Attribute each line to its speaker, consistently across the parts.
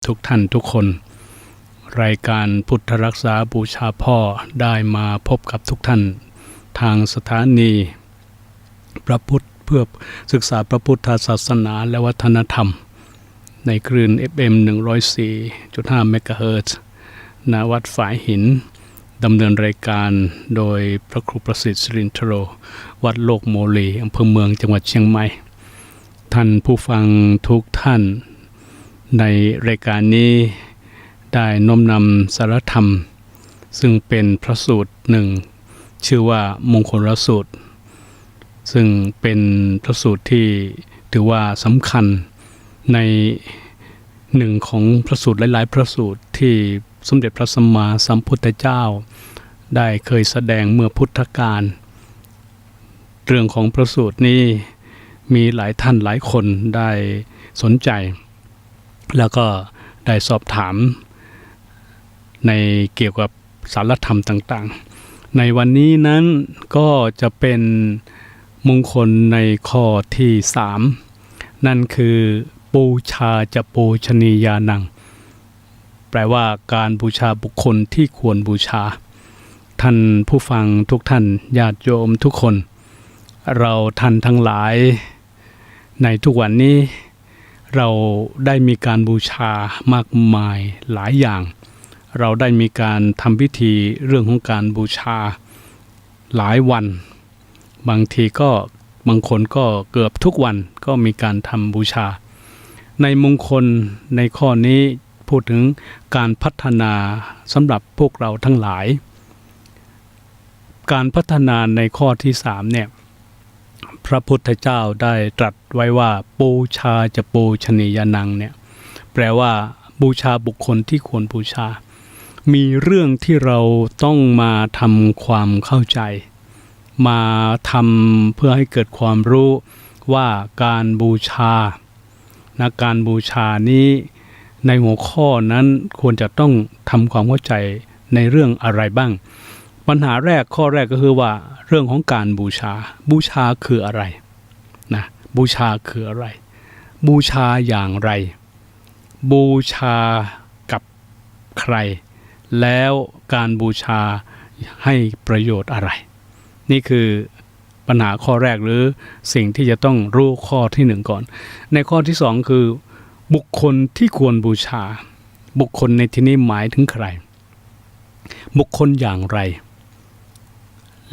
Speaker 1: ทุกท่านทุกคนรายการพุทธรักษาบูชาพ่อได้มาพบกับทุกท่านทางสถานีพระพุทธเพื่อศึกษาพระพุทธศาสนาและวัฒนธรรมในคลื่น FM 104.5 เมกะเฮิรตซ์ณวัดฝายหินดำเนินรายการโดยพระครูประสิทธิ์สิรินทโรวัดโลกโมลีอำเภอเมืองจังหวัดเชียงใหม่ท่านผู้ฟังทุกท่านในรายการนี้ได้น้อมนำสารธรรมซึ่งเป็นพระสูตรหนึ่งชื่อว่ามงคลสูตรซึ่งเป็นพระสูตรที่ถือว่าสำคัญในหนึ่งของพระสูตรหลายๆพระสูตรที่สมเด็จพระสัมมาสัมพุทธเจ้าได้เคยแสดงเมื่อพุทธกาลเรื่องของพระสูตรนี้มีหลายท่านหลายคนได้สนใจแล้วก็ได้สอบถามในเกี่ยวกับสารธรรมต่างๆในวันนี้นั้นก็จะเป็นมงคลในข้อที่3นั่นคือปูชาจะปูชนียานังแปลว่าการบูชาบุคคลที่ควรบูชาท่านผู้ฟังทุกท่านญาติโยมทุกคนเราท่านทั้งหลายในทุกวันนี้เราได้มีการบูชามากมายหลายอย่างเราได้มีการทำพิธีเรื่องของการบูชาหลายวันบางทีก็บางคนก็เกือบทุกวันก็มีการทำบูชาในมงคลในข้อนี้พูดถึงการพัฒนาสำหรับพวกเราทั้งหลายการพัฒนาในข้อที่3เนี่ยพระพุทธเจ้าได้ตรัสไว้ว่าปูชาจะปูชนียานังเนี่ยแปลว่าบูชาบุคคลที่ควรบูชามีเรื่องที่เราต้องมาทำความเข้าใจมาทำเพื่อให้เกิดความรู้ว่าการบูชาการบูชานี้ในหัวข้อนั้นควรจะต้องทำความเข้าใจในเรื่องอะไรบ้างปัญหาแรกข้อแรกก็คือว่าเรื่องของการบูชาบูชาคืออะไรนะบูชาคืออะไรบูชาอย่างไรบูชากับใครแล้วการบูชาให้ประโยชน์อะไรนี่คือปัญหาข้อแรกหรือสิ่งที่จะต้องรู้ข้อที่1ก่อนในข้อที่2คือบุคคลที่ควรบูชาบุคคลในที่นี้หมายถึงใครบุคคลอย่างไร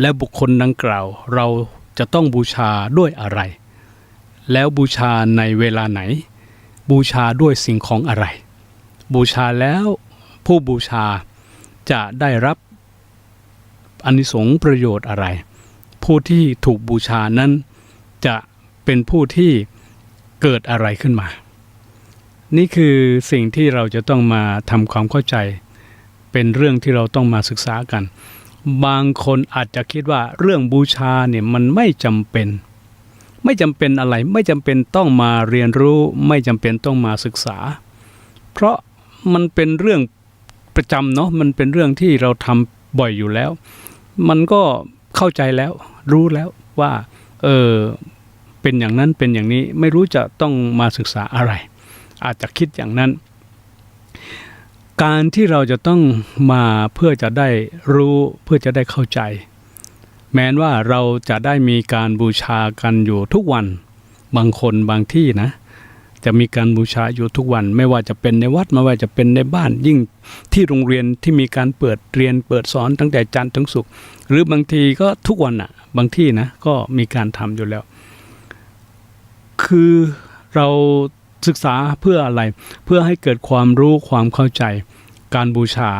Speaker 1: และบุคคลดังกล่าวเราจะต้องบูชาด้วยอะไรแล้วบูชาในเวลาไหนบูชาด้วยสิ่งของอะไรบูชาแล้วผู้บูชาจะได้รับอานิสงส์ประโยชน์อะไรผู้ที่ถูกบูชานั้นจะเป็นผู้ที่เกิดอะไรขึ้นมานี่คือสิ่งที่เราจะต้องมาทำความเข้าใจเป็นเรื่องที่เราต้องมาศึกษากันบางคนอาจจะคิดว่าเรื่องบูชาเนี่ยมันไม่จำเป็นอะไรไม่จำเป็นต้องมาเรียนรู้ไม่จำเป็นต้องมาศึกษาเพราะมันเป็นเรื่องประจำเนาะมันเป็นเรื่องที่เราทำบ่อยอยู่แล้วมันก็เข้าใจแล้วรู้แล้วว่าเป็นอย่างนั้นเป็นอย่างนี้ไม่รู้จะต้องมาศึกษาอะไรอาจจะคิดอย่างนั้นการที่เราจะต้องมาเพื่อจะได้รู้เพื่อจะได้เข้าใจแม้ว่าเราจะได้มีการบูชากันอยู่ทุกวันบางคนบางที่นะจะมีการบูชาอยู่ทุกวันไม่ว่าจะเป็นในวัดไม่ว่าจะเป็นในบ้านยิ่งที่โรงเรียนที่มีการเปิดเรียนเปิดสอนตั้งแต่จันทร์ถึงศุกร์หรือบางทีก็ทุกวันอ่ะบางที่นะก็มีการทำอยู่แล้วคือเราศึกษาเพื่ออะไรเพื่อให้เกิดความรู้ความเข้าใจการบูชา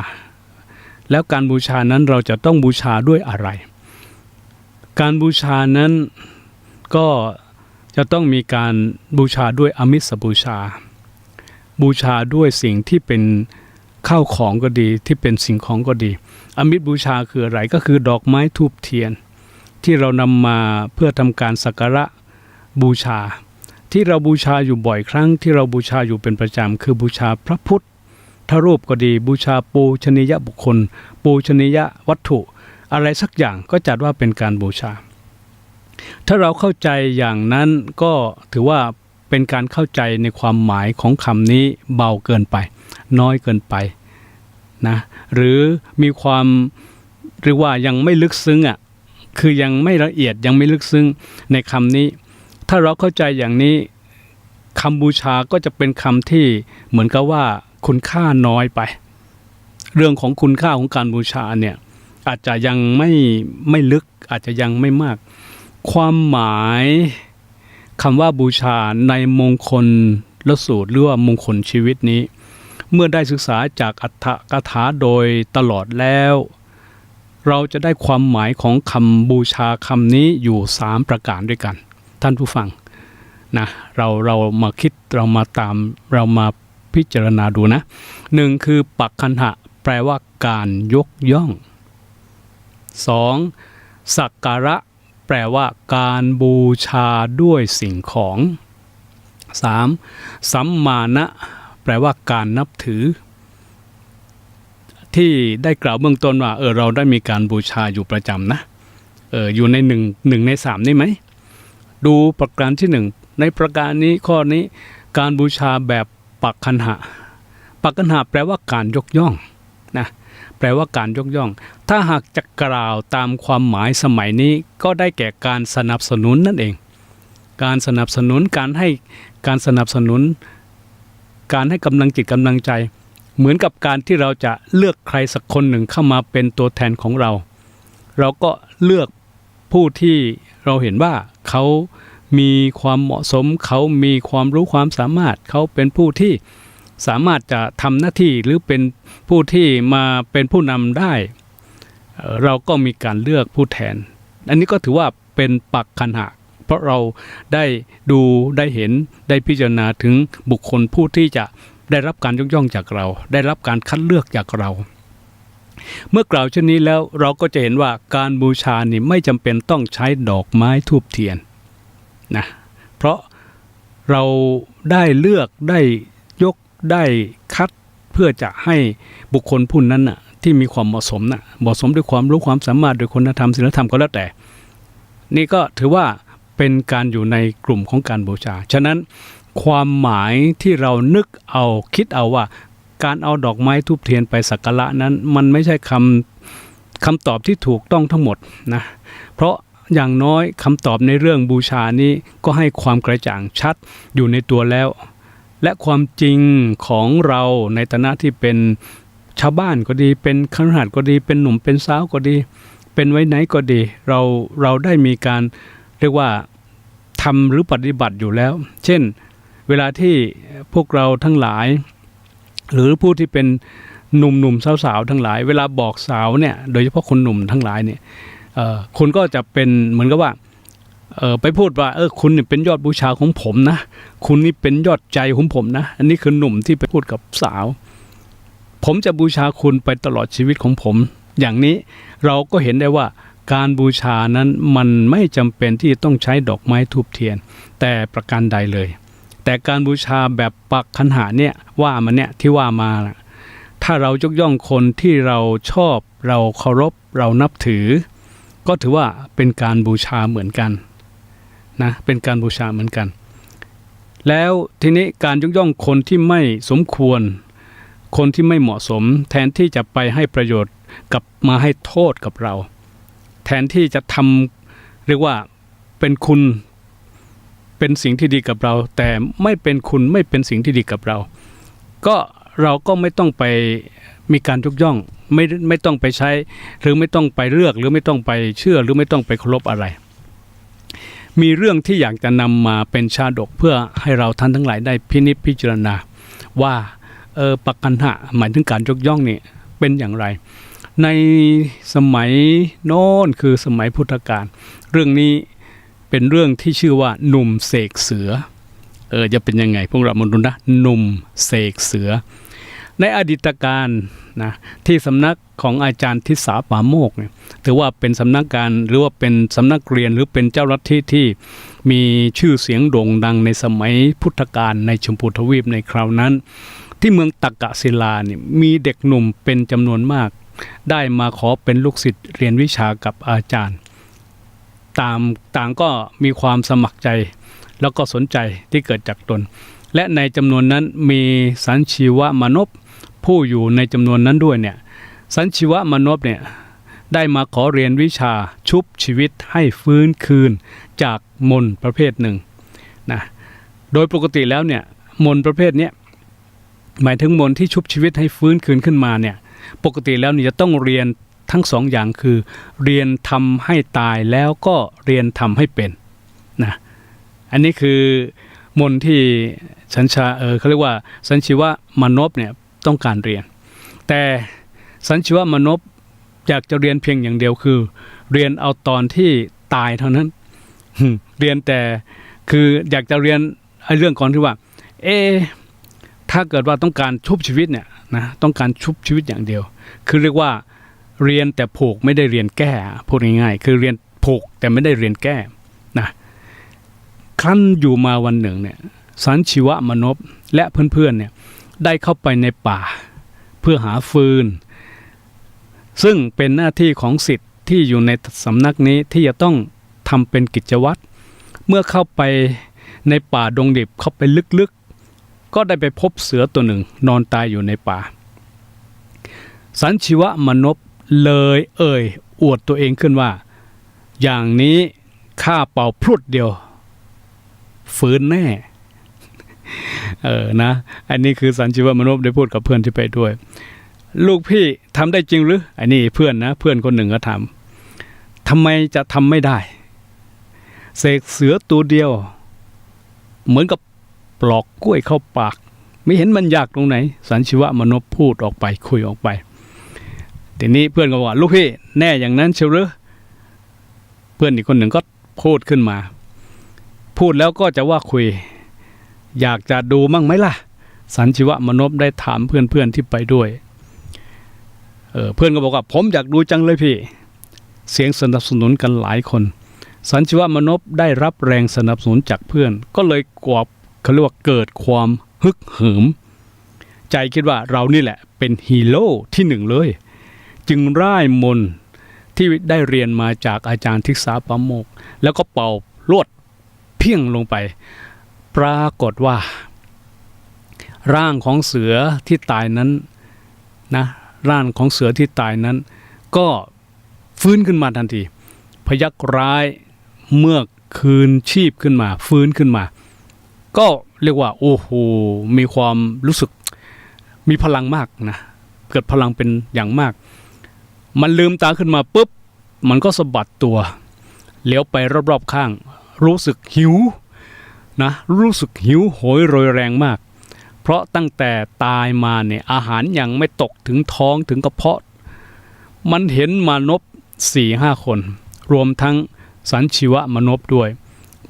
Speaker 1: แล้วการบูชานั้นเราจะต้องบูชาด้วยอะไรการบูชานั้นก็จะต้องมีการบูชาด้วยอามิสบูชาบูชาด้วยสิ่งที่เป็นข้าวของก็ดีที่เป็นสิ่งของก็ดีอามิสบูชาคืออะไรก็คือดอกไม้ธูปเทียนที่เรานำมาเพื่อทำการสักการะบูชาที่เราบูชาอยู่บ่อยครั้งที่เราบูชาอยู่เป็นประจำคือบูชาพระพุทธรูปก็ดีบูชาปูชนียบุคคลปูชนียวัตถุอะไรสักอย่างก็จัดว่าเป็นการบูชาถ้าเราเข้าใจอย่างนั้นก็ถือว่า เป็นการเข้าใจในความหมายของคำนี้เบาเกินไปน้อยเกินไปนะหรือมีความเรียกว่ายังไม่ลึกซึ้งคือยังไม่ละเอียดยังไม่ลึกซึ้งในคำนี้ถ้าเราเข้าใจอย่างนี้คำบูชาก็จะเป็นคำที่เหมือนกับว่าคุณค่าน้อยไปเรื่องของคุณค่าของการบูชาเนี่ยอาจจะยังไม่ลึกอาจจะยังไม่มากความหมายคำว่าบูชาในมงคลละสูตรหรือว่ามงคลชีวิตนี้เมื่อได้ศึกษาจากอัตถกถาโดยตลอดแล้วเราจะได้ความหมายของคำบูชาคำนี้อยู่3ประการด้วยกันท่านผู้ฟังนะเรามาคิดเรามาพิจารณาดูนะ1คือปักขันหะแปลว่าการยกย่อง2สักการะแปลว่าการบูชาด้วยสิ่งของ3สัมมานะแปลว่าการนับถือที่ได้กล่าวเบื้องต้นว่าเราได้มีการบูชาอยู่ประจำนะอยู่ในหนึ่งใน3นี่ไหมดูประการที่1ในประการนี้ข้อนี้การบูชาแบบปักขันหะปักขันหะแปลว่าการยกย่องนะแปลว่าการยกย่องถ้าหากจะกล่าวตามความหมายสมัยนี้ก็ได้แก่การสนับสนุนนั่นเองการสนับสนุนการให้กำลังจิตกำลังใจเหมือนกับการที่เราจะเลือกใครสักคนหนึ่งเข้ามาเป็นตัวแทนของเราก็เลือกผู้ที่เราเห็นว่าเขามีความเหมาะสมเขามีความรู้ความสามารถเขาเป็นผู้ที่สามารถจะทำหน้าที่หรือเป็นผู้ที่มาเป็นผู้นำได้เราก็มีการเลือกผู้แทนอันนี้ก็ถือว่าเป็นปักขันหะเพราะเราได้ดูได้เห็นได้พิจารณาถึงบุคคลผู้ที่จะได้รับการยกย่องจากเราได้รับการคัดเลือกจากเราเมื่อกล่าวเช่นนี้แล้วเราก็จะเห็นว่าการบูชานี่ไม่จำเป็นต้องใช้ดอกไม้ธูปเทียนนะเพราะเราได้เลือกได้ยกได้คัดเพื่อจะให้บุคคลผู้นั้นน่ะที่มีความเหมาะสมด้วยความรู้ความสามารถโดยคุณธรรมศีลธรรมก็แล้วแต่นี่ก็ถือว่าเป็นการอยู่ในกลุ่มของการบูชาฉะนั้นความหมายที่เรานึกเอาคิดเอาว่าการเอาดอกไม้ธูปเทียนไปสักการะนั้นมันไม่ใช่คำตอบที่ถูกต้องทั้งหมดนะเพราะอย่างน้อยคำตอบในเรื่องบูชานี้ก็ให้ความกระจ่างชัดอยู่ในตัวแล้วและความจริงของเราในฐานะที่เป็นชาวบ้านก็ดีเป็นคฤหัสถ์ก็ดีเป็นหนุ่มเป็นสาวก็ดีเป็นไว้ไหนก็ดีเราได้มีการเรียกว่าทำหรือปฏิบัติอยู่แล้วเช่นเวลาที่พวกเราทั้งหลายหรือผู้ที่เป็นหนุ่มๆสาวๆทั้งหลายเวลาบอกสาวเนี่ยโดยเฉพาะคนหนุ่มทั้งหลายเนี่ยคุณก็จะเป็นเหมือนกับว่าไปพูดว่าคุณนี่เป็นยอดบูชาของผมนะคุณนี่เป็นยอดใจของผมนะอันนี้คือหนุ่มที่ไปพูดกับสาวผมจะบูชาคุณไปตลอดชีวิตของผมอย่างนี้เราก็เห็นได้ว่าการบูชานั้นมันไม่จำเป็นที่ต้องใช้ดอกไม้ธูปเทียนแต่ประการใดเลยแต่การบูชาแบบปักขันหะเนี่ยที่ว่ามานะถ้าเรายกย่องคนที่เราชอบเราเคารพเรานับถือก็ถือว่าเป็นการบูชาเหมือนกันนะเป็นการบูชาเหมือนกันแล้วทีนี้การยกย่องคนที่ไม่สมควรคนที่ไม่เหมาะสมแทนที่จะไปให้ประโยชน์กับมาให้โทษกับเราแทนที่จะทำเรียกว่าเป็นคุณเป็นสิ่งที่ดีกับเราแต่ไม่เป็นคุณไม่เป็นสิ่งที่ดีกับเราก็ไม่ต้องไปมีการยกย่องไม่ต้องไปใช้หรือไม่ต้องไปเลือกหรือไม่ต้องไปเชื่อหรือไม่ต้องไปเคารพอะไรมีเรื่องที่อยากจะนำมาเป็นชาดกเพื่อให้เราท่านทั้งหลายได้พินิจพิจารณาว่าปักขันหะหมายถึงการยกย่องนี่เป็นอย่างไรในสมัยโน้นคือสมัยพุทธกาลเรื่องนี้เป็นเรื่องที่ชื่อว่าหนุ่มเสกเสือจะเป็นยังไงพวกเรามาดูนะหนุ่มเสกเสือในอดีตการนะที่สำนักของอาจารย์ทิสาปาโมกเนี่ยถือว่าเป็นสำนักการหรือว่าเป็นสำนักเรียนหรือเป็นเจ้าลัทธิที่มีชื่อเสียงโด่งดังในสมัยพุทธกาลในชมพูทวีปในคราวนั้นที่เมืองตักกศิลาเนี่ยมีเด็กหนุ่มเป็นจำนวนมากได้มาขอเป็นลูกศิษย์เรียนวิชากับอาจารย์ต่างก็มีความสมัครใจ แล้วก็สนใจที่เกิดจากตนและในจำนวนนั้นมีสัญชีวมนพผู้อยู่ในจำนวนนั้นด้วยเนี่ยสัญชีวมนพเนี่ยได้มาขอเรียนวิชาชุบชีวิตให้ฟื้นคืนจากมนต์ประเภทหนึ่งนะโดยปกติแล้วเนี่ยมนต์ประเภทนี้หมายถึงมนต์ที่ชุบชีวิตให้ฟื้นคืนขึ้นมาเนี่ยปกติแล้วเนี่ยจะต้องเรียนทั้งสองอย่างคือเรียนทำให้ตายแล้วก็เรียนทำให้เป็นนะอันนี้คือมนต์ที่เขาเรียกว่าสัญชีวมนพเนี่ยต้องการเรียนแต่สัญชีวมนพอยากจะเรียนเพียงอย่างเดียวคือเรียนเอาตอนที่ตายเท่านั้นเรียนแต่คืออยากจะเรียนเรื่องก่อนที่ว่าถ้าเกิดว่าต้องการชุบชีวิตเนี่ยนะต้องการชุบชีวิตอย่างเดียวคือเรียกว่าเรียนแต่ผูกไม่ได้เรียนแก้พูดง่ายๆคือเรียนผูกแต่ไม่ได้เรียนแก้นะครั้นอยู่มาวันหนึ่งเนี่ยสัญชีวมนพและเพื่อนๆเนี่ยได้เข้าไปในป่าเพื่อหาฟืนซึ่งเป็นหน้าที่ของศิษย์ที่อยู่ในสำนักนี้ที่จะต้องทำเป็นกิจวัตรเมื่อเข้าไปในป่าดงดิบเข้าไปลึกๆก็ได้ไปพบเสือตัวหนึ่งนอนตายอยู่ในป่าสัญชีวมนพเลยอวดตัวเองขึ้นว่าอย่างนี้ข้าเป่าพรุดเดียวฟื้นแน่นะอันนี้คือสัญชีวมนพได้พูดกับเพื่อนที่ไปด้วยลูกพี่ทำได้จริงหรืออันนี้เพื่อนนะเพื่อนคนหนึ่งก็ถามทำไมจะทำไม่ได้เสกเสือตัวเดียวเหมือนกับปลอกกล้วยเข้าปากไม่เห็นมันยากตรงไหนสัญชีวมนพพูดออกไปคุยออกไปทีนี้เพื่อนก็ว่าลูกพี่แน่อย่างนั้นเชียวหรือเพื่อนอีกคนหนึ่งก็พูดขึ้นมาพูดแล้วก็จะว่าคุยอยากจะดูมั่งไหมล่ะสัญชีวมนพได้ถามเพื่อนที่ไปด้วยเพื่อนก็บอกว่าผมอยากดูจังเลยพี่เสียงสนับสนุนกันหลายคนสัญชีวมนพได้รับแรงสนับสนุนจากเพื่อนก็เลยเขาเรียกว่าเกิดความฮึกเหิมใจคิดว่าเรานี่แหละเป็นฮีโร่ที่หนึ่งเลยจึงร่ายมนต์ที่ได้เรียนมาจากอาจารย์ทิศาปโมกข์แล้วก็เป่าลวดเพี้ยงลงไปปรากฏว่าร่างของเสือที่ตายนั้นนะร่างของเสือที่ตายนั้นก็ฟื้นขึ้นมาทันทีพยัคฆ์ร้ายเมื่อคืนชีพขึ้นมาฟื้นขึ้นมาก็เรียกว่าโอ้โหมีความรู้สึกมีพลังมากนะเกิดพลังเป็นอย่างมากมันลืมตาขึ้นมาปุ๊บมันก็สะบัดตัวเลี้ยวไปรอบๆข้างรู้สึกหิวนะรู้สึกหิวโหยโรยแรงมากเพราะตั้งแต่ตายมาเนี่ยอาหารยังไม่ตกถึงท้องถึงกระเพาะมันเห็นมานพ 4-5 คนรวมทั้งสัญชีวมนพด้วย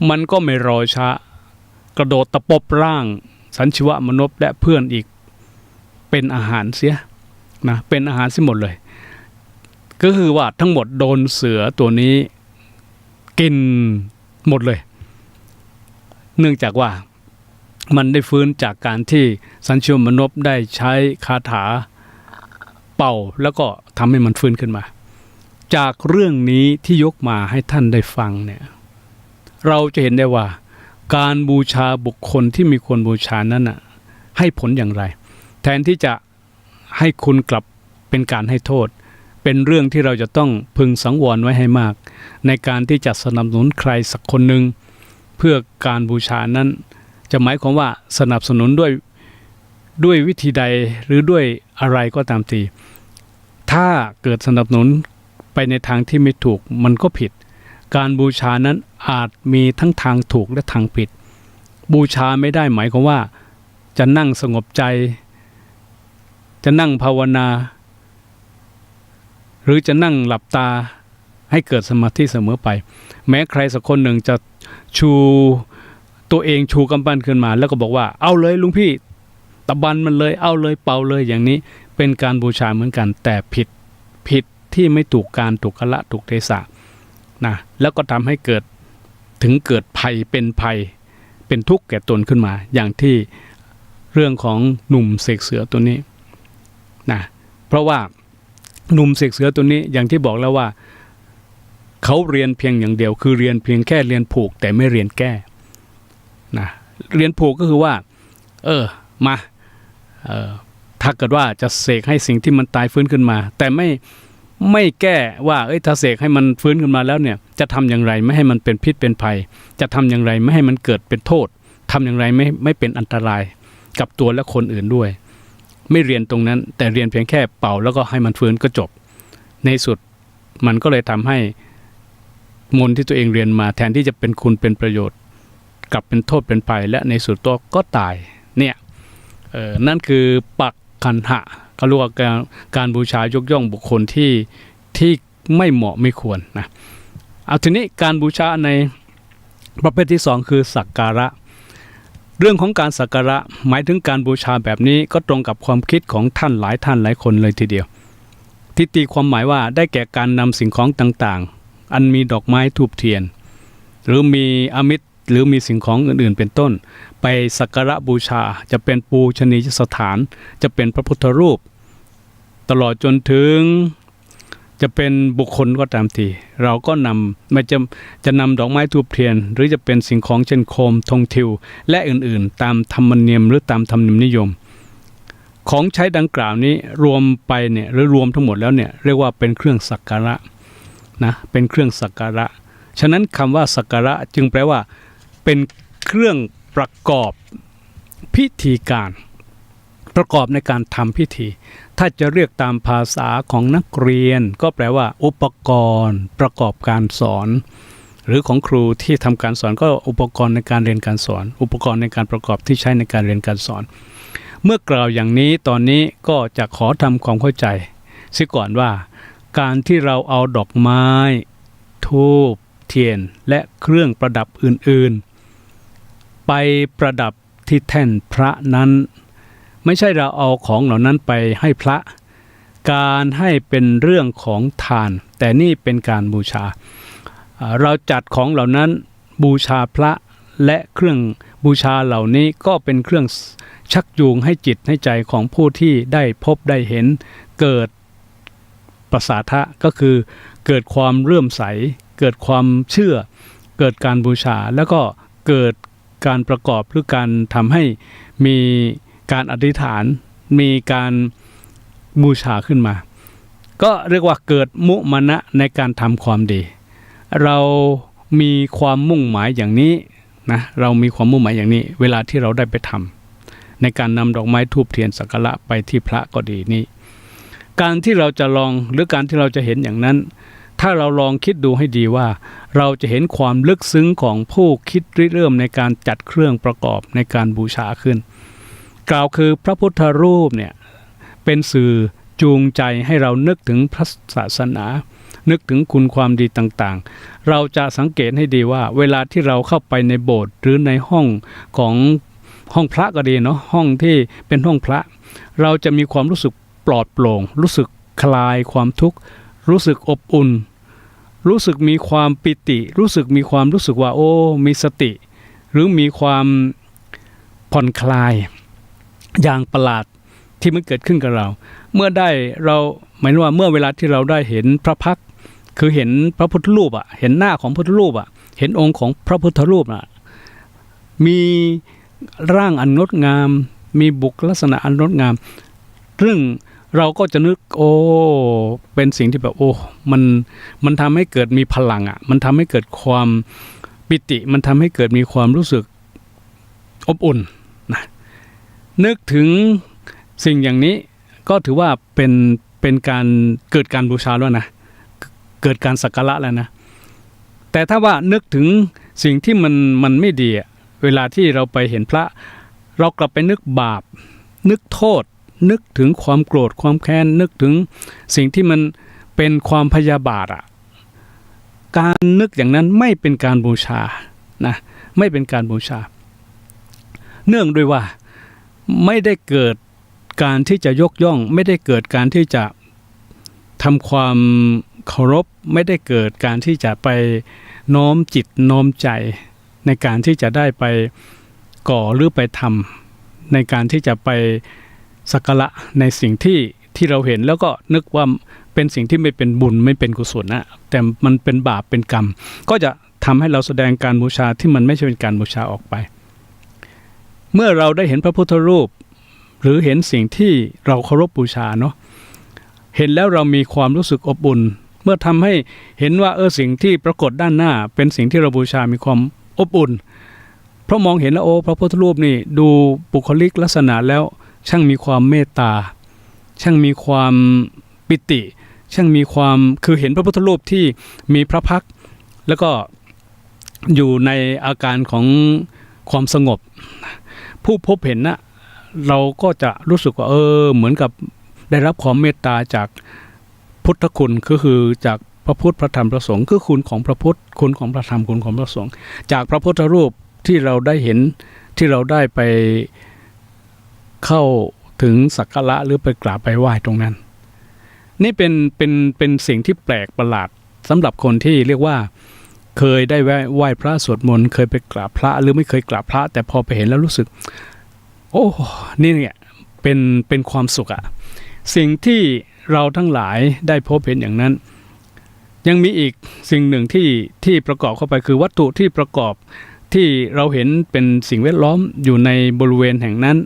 Speaker 1: มันก็ไม่รอช้ากระโดดตะปบร่างสัญชีวมนพและเพื่อนอีกเป็นอาหารเสียนะเป็นอาหารเสียหมดเลยก็คือว่าทั้งหมดโดนเสือตัวนี้กินหมดเลยเนื่องจากว่ามันได้ฟื้นจากการที่สัญชีวมนพได้ใช้คาถาเป่าแล้วก็ทำให้มันฟื้นขึ้นมาจากเรื่องนี้ที่ยกมาให้ท่านได้ฟังเนี่ยเราจะเห็นได้ว่าการบูชาบุคคลที่มีควรบูชานั้นน่ะให้ผลอย่างไรแทนที่จะให้คุณกลับเป็นการให้โทษเป็นเรื่องที่เราจะต้องพึงสังวรไว้ให้มากในการที่จะสนับสนุนใครสักคนหนึ่งเพื่อการบูชานั้นจะหมายความว่าสนับสนุนด้วยวิธีใดหรือด้วยอะไรก็ตามทีถ้าเกิดสนับสนุนไปในทางที่ไม่ถูกมันก็ผิดการบูชานั้นอาจมีทั้งทางถูกและทางผิดบูชาไม่ได้หมายความว่าจะนั่งสงบใจจะนั่งภาวนาหรือจะนั่งหลับตาให้เกิดสมาธิเสมอไปแม้ใครสักคนหนึ่งจะชูตัวเองชูกำปั้นขึ้นมาแล้วก็บอกว่าเอาเลยลุงพี่ตะบันมันเลยเอาเลยเป่าเลยอย่างนี้เป็นการบูชาเหมือนกันแต่ผิดที่ไม่ถูกการถูกกาลถูกเทศะนะแล้วก็ทำให้เกิดภัยเป็นทุกข์แก่ตนขึ้นมาอย่างที่เรื่องของหนุ่มเสกเสือตัวนี้นะเพราะว่าหนุ่มเสกเสือตัวนี้อย่างที่บอกแล้วว่าเขาเรียนเพียงอย่างเดียวคือเรียนเพียงแค่เรียนผูกแต่ไม่เรียนแก้ นะเรียนผูกก็คือว่ามาถ้าเกิดว่าจะเสกให้สิ่งที่มันตายฟื้นขึ้นมาแต่ไม่แก้ว่าถ้าเสกให้มันฟื้นขึ้นมาแล้วเนี่ยจะทำอย่างไรไม่ให้มันเป็นพิษเป็นภัยจะทำอย่างไรไม่ให้มันเกิดเป็นโทษทำอย่างไรไม่เป็นอันตรายกับตัวและคนอื่นด้วยไม่เรียนตรงนั้นแต่เรียนเพียงแค่เป่าแล้วก็ให้มันฟื้นก็จบในสุดมันก็เลยทำให้มนต์ที่ตัวเองเรียนมาแทนที่จะเป็นคุณเป็นประโยชน์กลับเป็นโทษเป็นภัยและในสุดตัวก็ตายเนี่ยนั่นคือปักขันหะเขาเรียกว่าการบูชายกย่องบุคคลที่ไม่เหมาะไม่ควรนะเอาทีนี้การบูชาในประเภทที่สองคือสักการะเรื่องของการสักการะหมายถึงการบูชาแบบนี้ก็ตรงกับความคิดของท่านหลายคนเลยทีเดียวที่ตีความหมายว่าได้แก่การนำสิ่งของต่างๆอันมีดอกไม้ธูปเทียนหรือมีอามิตรหรือมีสิ่งของอื่นๆเป็นต้นไปสักการะบูชาจะเป็นปูชนียสถานจะเป็นพระพุทธรูปตลอดจนถึงจะเป็นบุคคลก็ตามทีเราก็นำไม่จะนำดอกไม้ธูปเทียนหรือจะเป็นสิ่งของเช่นโคมธงทิวและอื่นๆตามธรรมเนียมหรือตามธรรมเนียมนิยมของใช้ดังกล่าวนี้รวมไปเนี่ยหรือรวมทั้งหมดแล้วเนี่ยเรียกว่าเป็นเครื่องสักการะนะเป็นเครื่องสักการะฉะนั้นคำว่าสักการะจึงแปลว่าเป็นเครื่องประกอบพิธีการประกอบในการทำพิธีถ้าจะเรียกตามภาษาของนักเรียนก็แปลว่าอุปกรณ์ประกอบการสอนหรือของครูที่ทำการสอนก็อุปกรณ์ในการเรียนการสอนอุปกรณ์ในการประกอบที่ใช้ในการเรียนการสอนเมื่อกล่าวอย่างนี้ตอนนี้ก็จะขอทำความเข้าใจเสียก่อนว่าการที่เราเอาดอกไม้ธูปเทียนและเครื่องประดับอื่นๆไปประดับที่แท่นพระนั้นไม่ใช่เราเอาของเหล่านั้นไปให้พระการให้เป็นเรื่องของทานแต่นี่เป็นการบูชาเราจัดของเหล่านั้นบูชาพระและเครื่องบูชาเหล่านี้ก็เป็นเครื่องชักจูงให้จิตให้ใจของผู้ที่ได้พบได้เห็นเกิดประสาทะก็คือเกิดความเลื่อมใสเกิดความเชื่อเกิดการบูชาแล้วก็เกิดการประกอบหรือการทำให้มีการอธิษฐานมีการบูชาขึ้นมาก็เรียกว่าเกิดมุมานะในการทำความดีเรามีความมุ่งหมายอย่างนี้นะเรามีความมุ่งหมายอย่างนี้เวลาที่เราได้ไปทำในการนำดอกไม้ธูปเทียนสักการะไปที่พระก็ดีนี้การที่เราจะลองหรือการที่เราจะเห็นอย่างนั้นถ้าเราลองคิดดูให้ดีว่าเราจะเห็นความลึกซึ้งของผู้คิดริเริ่มในการจัดเครื่องประกอบในการบูชาขึ้นกล่าวคือพระพุทธรูปเนี่ยเป็นสื่อจูงใจให้เรานึกถึงพระศาสนานึกถึงคุณความดีต่างๆเราจะสังเกตให้ดีว่าเวลาที่เราเข้าไปในโบสถ์หรือในห้องของห้องพระก็ดีเนาะห้องที่เป็นห้องพระเราจะมีความรู้สึกปลอดโปร่งรู้สึกคลายความทุกข์รู้สึกอบอุ่นรู้สึกมีความปิติรู้สึกมีความรู้สึกว่าโอ้มีสติหรือมีความผ่อนคลายอย่างประหลาดที่มันเกิดขึ้นกับเราเมื่อได้เราหมายว่าเมื่อเวลาที่เราได้เห็นพระพักตร์คือเห็นพระพุทธรูปอ่ะเห็นหน้าของพระพุทธรูปอ่ะเห็นองค์ของพระพุทธรูปอ่ะมีร่างอันงดงามมีบุคลิกลักษณะอันงดงามซึ่งเราก็จะนึกโอ้เป็นสิ่งที่แบบโอ้มันทำให้เกิดมีพลังอ่ะมันทำให้เกิดความปิติมันทำให้เกิดมีความรู้สึกอบอุ่นนะนึกถึงสิ่งอย่างนี้ก็ถือว่าเป็นการเกิดการบูชาแล้วนะเกิดการสักการะแล้วนะแต่ถ้าว่านึกถึงสิ่งที่มันไม่ดีเวลาที่เราไปเห็นพระเรากลับไปนึกบาปนึกโทษนึกถึงความโกรธความแค้นนึกถึงสิ่งที่มันเป็นความพยาบาทการนึกอย่างนั้นไม่เป็นการบูชานะไม่เป็นการบูชาเนื่องด้วยว่าไม่ได้เกิดการที่จะยกย่องไม่ได้เกิดการที่จะทำความเคารพไม่ได้เกิดการที่จะไปน้อมจิตน้อมใจในการที่จะได้ไปก่อหรือไปทำในการที่จะไปสักการะในสิ่งที่เราเห็นแล้วก็นึกว่าเป็นสิ่งที่ไม่เป็นบุญไม่เป็นกุศลนะแต่มันเป็นบาปเป็นกรรมก็จะทำให้เราแสดงการบูชาที่มันไม่ใช่เป็นการบูชาออกไป เมื่อเราได้เห็นพระพุทธรูปหรือเห็นสิ่งที่เราเคารพบูชาเนาะเห็นแล้วเรามีความรู้สึกอบอุ่นเมื่อทำให้เห็นว่าสิ่งที่ปรากฏด้านหน้าเป็นสิ่งที่เราบูชามีความอบอุ่นเพราะมองเห็นแล้วพระพุทธรูปนี่ดูบุคลิกลักษณะแล้วช่างมีความเมตตาช่างมีความปิติช่างมีความคือเห็นพระพุทธรูปที่มีพระพักตร์แล้วก็อยู่ในอาการของความสงบผู้พบเห็นนะเราก็จะรู้สึกว่าเหมือนกับได้รับความเมตตาจากพุทธคุณก็คือจากพระพุทธพระธรรมพระสงฆ์คือคุณของพระพุทธคุณของพระธรรมคุณของพระสงฆ์จากพระพุทธรูปที่เราได้เห็นที่เราได้ไปเข้าถึงสักการะหรือไปกราบไปไหว้ตรงนั้นนี่เป็นสิ่งที่แปลกประหลาดสำหรับคนที่เรียกว่าเคยได้ไหว้พระสวดมนต์เคยไปกราบพระหรือไม่เคยกราบพระแต่พอไปเห็นแล้วรู้สึกโอ้นี่เนี่ยเป็นความสุขอะสิ่งที่เราทั้งหลายได้พบเห็นอย่างนั้นยังมีอีกสิ่งหนึ่งที่ประกอบเข้าไปคือวัตถุที่ประกอบที่เราเห็นเป็นสิ่งแวดล้อมอยู่ในบริเวณแห่งนั้น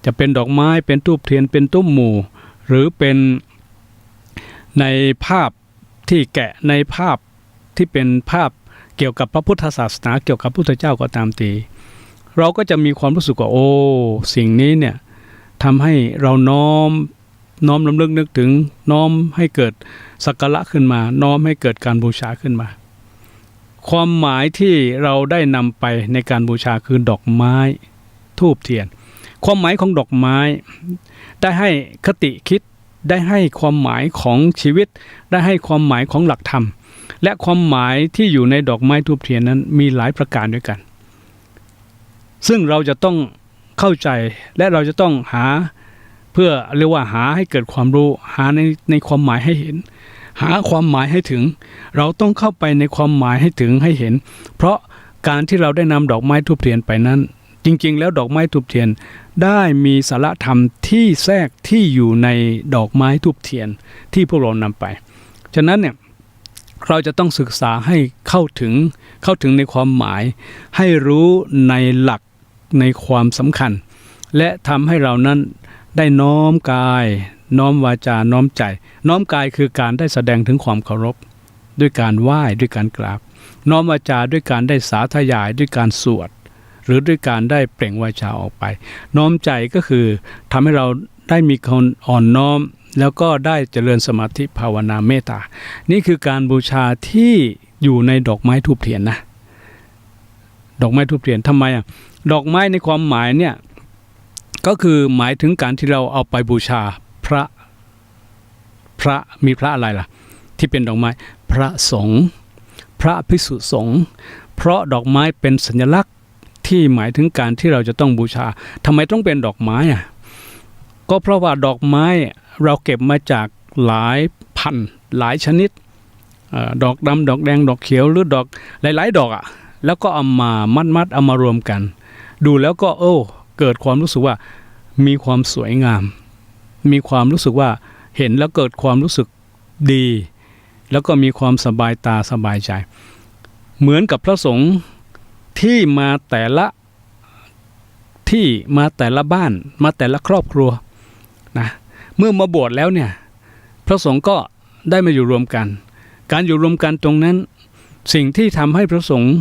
Speaker 1: จะเป็นดอกไม้เป็นธูปเทียนเป็นตุ้มหมู่หรือเป็นในภาพที่แกะในภาพที่เป็นภาพเกี่ยวกับพระพุทธศาสนาเกี่ยวกับพุทธเจ้าก็ตามทีเราก็จะมีความรู้สึกว่าสิ่งนี้เนี่ยทำให้เราน้อมรำลึกนึกถึงน้อมให้เกิดสักการะขึ้นมาน้อมให้เกิดการบูชาขึ้นมาความหมายที่เราได้นำไปในการบูชาคือดอกไม้ธูปเทียนความหมายของดอกไม้ได้ให้คติคิดได้ให้ความหมายของชีวิตได้ให้ความหมายของหลักธรรมและความหมายที่อยู่ในดอกไม้ธูปเทียนนั้นมีหลายประการด้วยกันซึ่งเราจะต้องเข้าใจและเราจะต้องหาเพื่อเรียกว่าหาให้เกิดความรู้หาในความหมายให้เห็นหาความหมายให้ถึงเราต้องเข้าไปในความหมายให้ถึงให้เห็นเพราะการที่เราได้นำดอกไม้ธูปเทียนไปนั้นจริงๆแล้วดอกไม้ธูปเทียนได้มีสาระธรรมที่แทรกที่อยู่ในดอกไม้ธูปเทียนที่พวกเรานำไปฉะนั้นเนี่ยเราจะต้องศึกษาให้เข้าถึงในความหมายให้รู้ในหลักในความสำคัญและทำให้เรานั้นได้น้อมกายน้อมวาจาน้อมใจน้อมกายคือการได้แสดงถึงความเคารพด้วยการไหว้ด้วยการกราบน้อมวาจาด้วยการได้สาธยายด้วยการสวดหรือด้วยการได้เปล่งวาจาออกไปน้อมใจก็คือทำให้เราได้มีคนอ่อนน้อมแล้วก็ได้เจริญสมาธิภาวนาเมตตานี่คือการบูชาที่อยู่ในดอกไม้ธูปเทียนนะดอกไม้ธูปเทียนทำไมดอกไม้ในความหมายเนี่ยก็คือหมายถึงการที่เราเอาไปบูชาพระมีพระอะไรล่ะที่เป็นดอกไม้พระสงฆ์พระภิกษุสงฆ์เพราะดอกไม้เป็นสัญลักษณ์ที่หมายถึงการที่เราจะต้องบูชาทำไมต้องเป็นดอกไม้ก็เพราะว่าดอกไม้เราเก็บมาจากหลายพันหลายชนิดดอกดำดอกแดงดอกเขียวหรือดอกหลายๆดอกแล้วก็เอามามัดเอามารวมกันดูแล้วก็เกิดความรู้สึกว่ามีความสวยงามมีความรู้สึกว่าเห็นแล้วเกิดความรู้สึกดีแล้วก็มีความสบายตาสบายใจเหมือนกับพระสงฆ์ที่มาแต่ละที่มาแต่ละบ้านมาแต่ละครอบครัวนะเมื่อมาบวชแล้วเนี่ยพระสงฆ์ก็ได้มาอยู่รวมกันการอยู่รวมกันตรงนั้นสิ่งที่ทำให้พระสงฆ์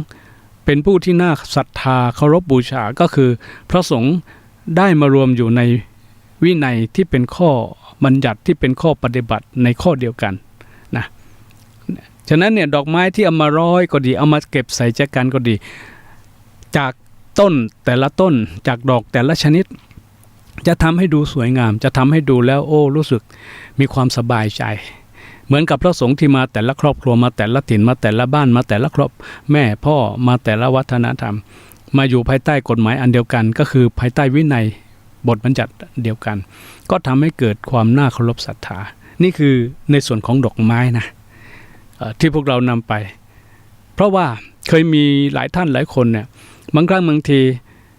Speaker 1: เป็นผู้ที่น่าศรัทธาเคารพบูชาก็คือพระสงฆ์ได้มารวมอยู่ในวินัยที่เป็นข้อบัญญัติที่เป็นข้อปฏิบัติในข้อเดียวกันนะฉะนั้นเนี่ยดอกไม้ที่เอามาร้อยก็ดีเอามาเก็บใส่แจกันก็ดีจากต้นแต่ละต้นจากดอกแต่ละชนิดจะทำให้ดูสวยงามจะทำให้ดูแล้วรู้สึกมีความสบายใจเหมือนกับพระสงฆ์ที่มาแต่ละครอบครัวมาแต่ละถิ่นมาแต่ละบ้านมาแต่ละครอบแม่พ่อมาแต่ละวัฒนธรรมมาอยู่ภายใต้กฎหมายอันเดียวกันก็คือภายใต้วินัยบทบัญญัติเดียวกันก็ทำให้เกิดความน่าเคารพศรัทธานี่คือในส่วนของดอกไม้นะที่พวกเรานำไปเพราะว่าเคยมีหลายท่านหลายคนเนี่ยบางครั้งบางที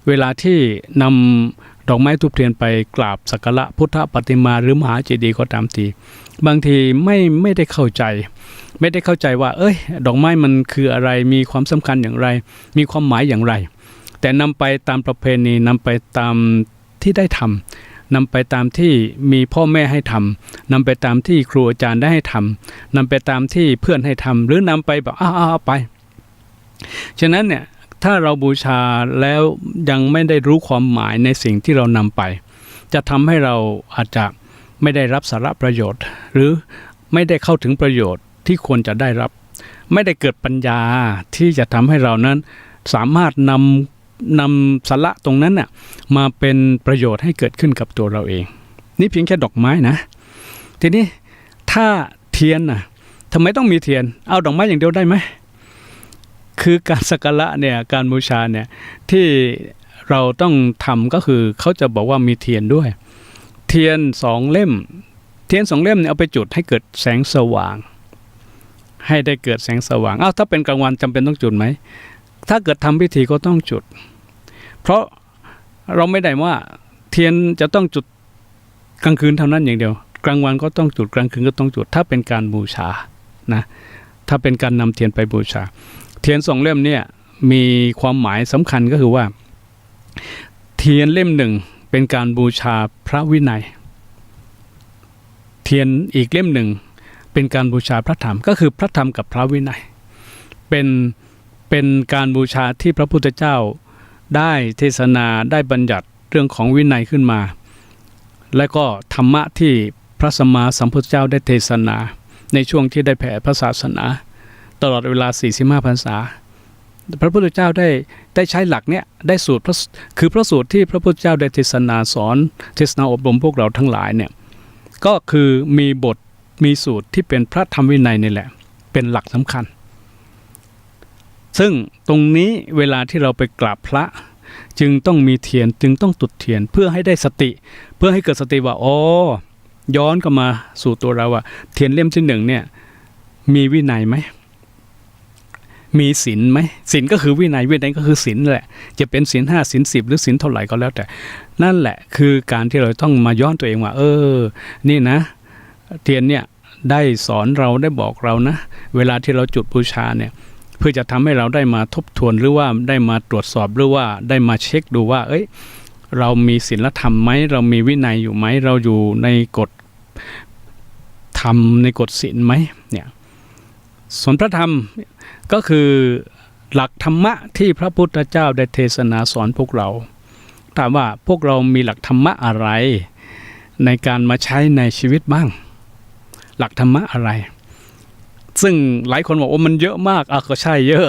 Speaker 1: เวลาที่นำดอกไม้ธูปเทียนไปกราบสักการะพุทธปฏิมาหรือมหาเจดีย์ก็ตามทีบางทีไม่ได้เข้าใจว่าดอกไม้มันคืออะไรมีความสำคัญอย่างไรมีความหมายอย่างไร แต่นำไปตามประเพณีนำไปตามที่ได้ทำนำไปตามที่มีพ่อแม่ให้ทำนำไปตามที่ครูอาจารย์ได้ให้ทำนำไปตามที่เพื่อนให้ทำหรือนำไปแบบเอาไปฉะนั้นเนี่ยถ้าเราบูชาแล้วยังไม่ได้รู้ความหมายในสิ่งที่เรานำไปจะทำให้เราอาจจะไม่ได้รับสาระประโยชน์หรือไม่ได้เข้าถึงประโยชน์ที่ควรจะได้รับไม่ได้เกิดปัญญาที่จะทำให้เรานั้นสามารถนำสาระตรงนั้นน่ะมาเป็นประโยชน์ให้เกิดขึ้นกับตัวเราเองนี่เพียงแค่ดอกไม้นะทีนี้ถ้าเทียนน่ะทำไมต้องมีเทียนเอาดอกไม้อย่างเดียวได้ไหมคือการสักการะเนี่ยการบูชาเนี่ยที่เราต้องทำก็คือเขาจะบอกว่ามีเทียนด้วยเทียน2เล่มเทียน2เล่มเนี่ยเอาไปจุดให้เกิดแสงสว่างให้ได้เกิดแสงสว่างถ้าเป็นกลางวันจำเป็นต้องจุดไหมถ้าเกิดทำพิธีก็ต้องจุดเพราะเราไม่ได้ว่าเทียนจะต้องจุดกลางคืนเท่านั้นอย่างเดียวกลางวันก็ต้องจุดกลางคืนก็ต้องจุดถ้าเป็นการบูชานะถ้าเป็นการนำเทียนไปบูชาเทียน2เล่มเนี่ยมีความหมายสำคัญก็คือว่าเทียนเล่มหนึ่งเป็นการบูชาพระวินัยเทียนอีกเล่มหนึ่งเป็นการบูชาพระธรรมก็คือพระธรรมกับพระวินัยเป็นการบูชาที่พระพุทธเจ้าได้เทศนาได้บัญญัติเรื่องของวินัยขึ้นมาและก็ธรรมะที่พระสัมมาสัมพุทธเจ้าได้เทศนาในช่วงที่ได้แผ่พระศาสนาตลอดเวลา45 พรรษาพระพุทธเจ้าได้ใช้หลักเนี้ยได้สูตรคือพระสูตรที่พระพุทธเจ้าได้เทศนาสอนเทศนาอบรมพวกเราทั้งหลายเนี่ยก็คือมีบทมีสูตรที่เป็นพระธรรมวินัยนี่แหละเป็นหลักสำคัญซึ่งตรงนี้เวลาที่เราไปกราบพระจึงต้องมีเทียนจึงต้องจุดเทียนเพื่อให้ได้สติเพื่อให้เกิดสติว่าย้อนกลับมาสู่ตัวเราว่าเทียนเล่มที่หนึ่งเนี่ยมีวินัยไหมมีศีลไหมศีลก็คือวินัยก็คือศีลแหละจะเป็นศีล5ศีล10หรือศีลเท่าไหร่ก็แล้วแต่นั่นแหละคือการที่เราต้องมาย้อนตัวเองว่านี่นะเทียนเนี่ยได้สอนเราได้บอกเรานะเวลาที่เราจุดบูชาเนี่ยเพื่อจะทำให้เราได้มาทบทวนหรือว่าได้มาตรวจสอบหรือว่าได้มาเช็คดูว่าเรามีศีลธรรมไหมเรามีวินัยอยู่ไหมเราอยู่ในกฎธรรมในกฎศีลไหมเนี่ยส่วนพระธรรมก็คือหลักธรรมะที่พระพุทธเจ้าได้เทศนาสอนพวกเราถามว่าพวกเรามีหลักธรรมะอะไรในการมาใช้ในชีวิตบ้างหลักธรรมะอะไรซึ่งหลายคนบอกมันเยอะมากก็ใช่เยอะ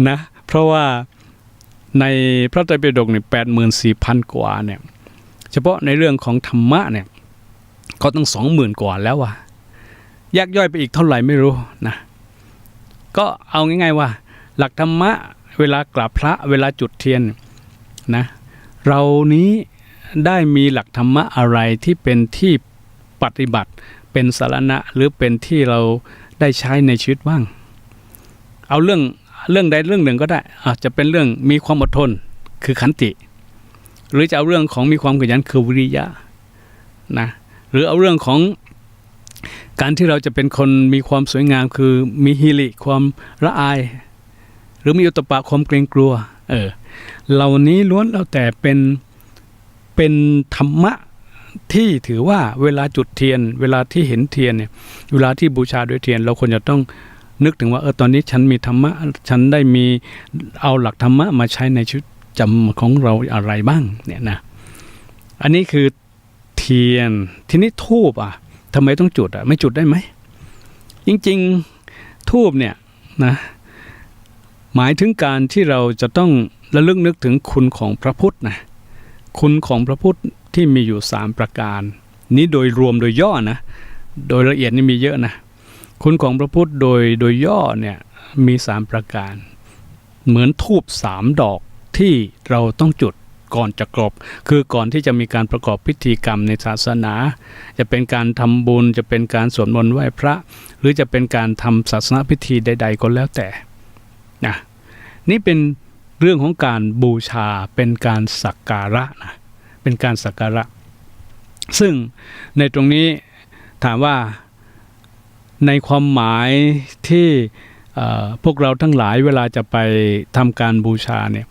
Speaker 1: นะเพราะว่าในพระไตรปิฎกเนี่ย84,000 กว่าเนี่ยเฉพาะในเรื่องของธรรมะเนี่ยก็ต้อง 20,000 กว่าแล้วแยกย่อยไปอีกเท่าไหร่ไม่รู้นะก็เอาง่ายๆว่าหลักธรรมะเวลากราบพระเวลาจุดเทียนนะเรานี้ได้มีหลักธรรมะอะไรที่เป็นที่ปฏิบัติเป็นสารณะหรือเป็นที่เราได้ใช้ในชีวิตบ้างเอาเรื่องใดเรื่องหนึ่งก็ได้อาจจะเป็นเรื่องมีความอดทนคือขันติหรือจะเอาเรื่องของมีความขยันคือวิริยะนะหรือเอาเรื่องของการที่เราจะเป็นคนมีความสวยงามคือมีฮิริความละอายหรือมีอุตตปะความเกรงกลัวเหล่านี้ล้วนแล้วแต่เป็นธรรมะที่ถือว่าเวลาจุดเทียนเวลาที่เห็นเทียนเนี่ยเวลาที่บูชาด้วยเทียนเราควรจะต้องนึกถึงว่าตอนนี้ฉันมีธรรมะฉันได้มีเอาหลักธรรมะมาใช้ในชีวิตจำของเราอะไรบ้างเนี่ยนะอันนี้คือเทียนทีนี้ธูปทำไมต้องจุดไม่จุดได้ไหมจริงๆธูปเนี่ยนะหมายถึงการที่เราจะต้องระลึกนึกถึงคุณของพระพุทธนะคุณของพระพุทธที่มีอยู่3ประการนี้โดยรวมโดยย่อนะโดยละเอียดนี่มีเยอะนะคุณของพระพุทธโดยย่อเนี่ยมี3ประการเหมือนธูป3 ดอกที่เราต้องจุดก่อนจะกรบคือก่อนที่จะมีการประกอบพิธีกรรมในศาสนาจะเป็นการทำบุญจะเป็นการสวดมนต์ไหว้พระหรือจะเป็นการทำศาสนพิธีใดๆก็แล้วแต่นะนี่เป็นเรื่องของการบูชาเป็นการสักการะนะเป็นการสักการะซึ่งในตรงนี้ถามว่าในความหมายที่พวกเราทั้งหลายเวลาจะไปทำการบูชาเนี่ย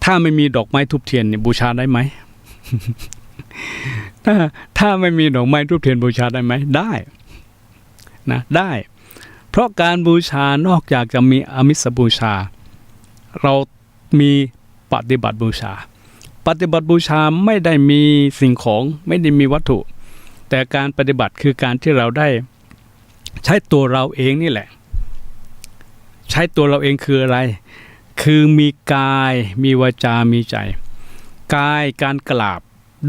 Speaker 1: ถ้าไม่มีดอกไม้ทูบเทียนเนี่ยบูชาได้ไหม ถ้าไม่มีดอกไม้ทูบเทียนบูชาได้ไหมได้นะได้เพราะการบูชานอกจากจะมีอามิสบูชาเรามีปฏิบัติบูชาปฏิบัติบูชาไม่ได้มีสิ่งของไม่ได้มีวัตถุแต่การปฏิบัติคือการที่เราได้ใช้ตัวเราเองนี่แหละใช้ตัวเราเองคืออะไรคือมีกายมีวาจามีใจกายการกราบ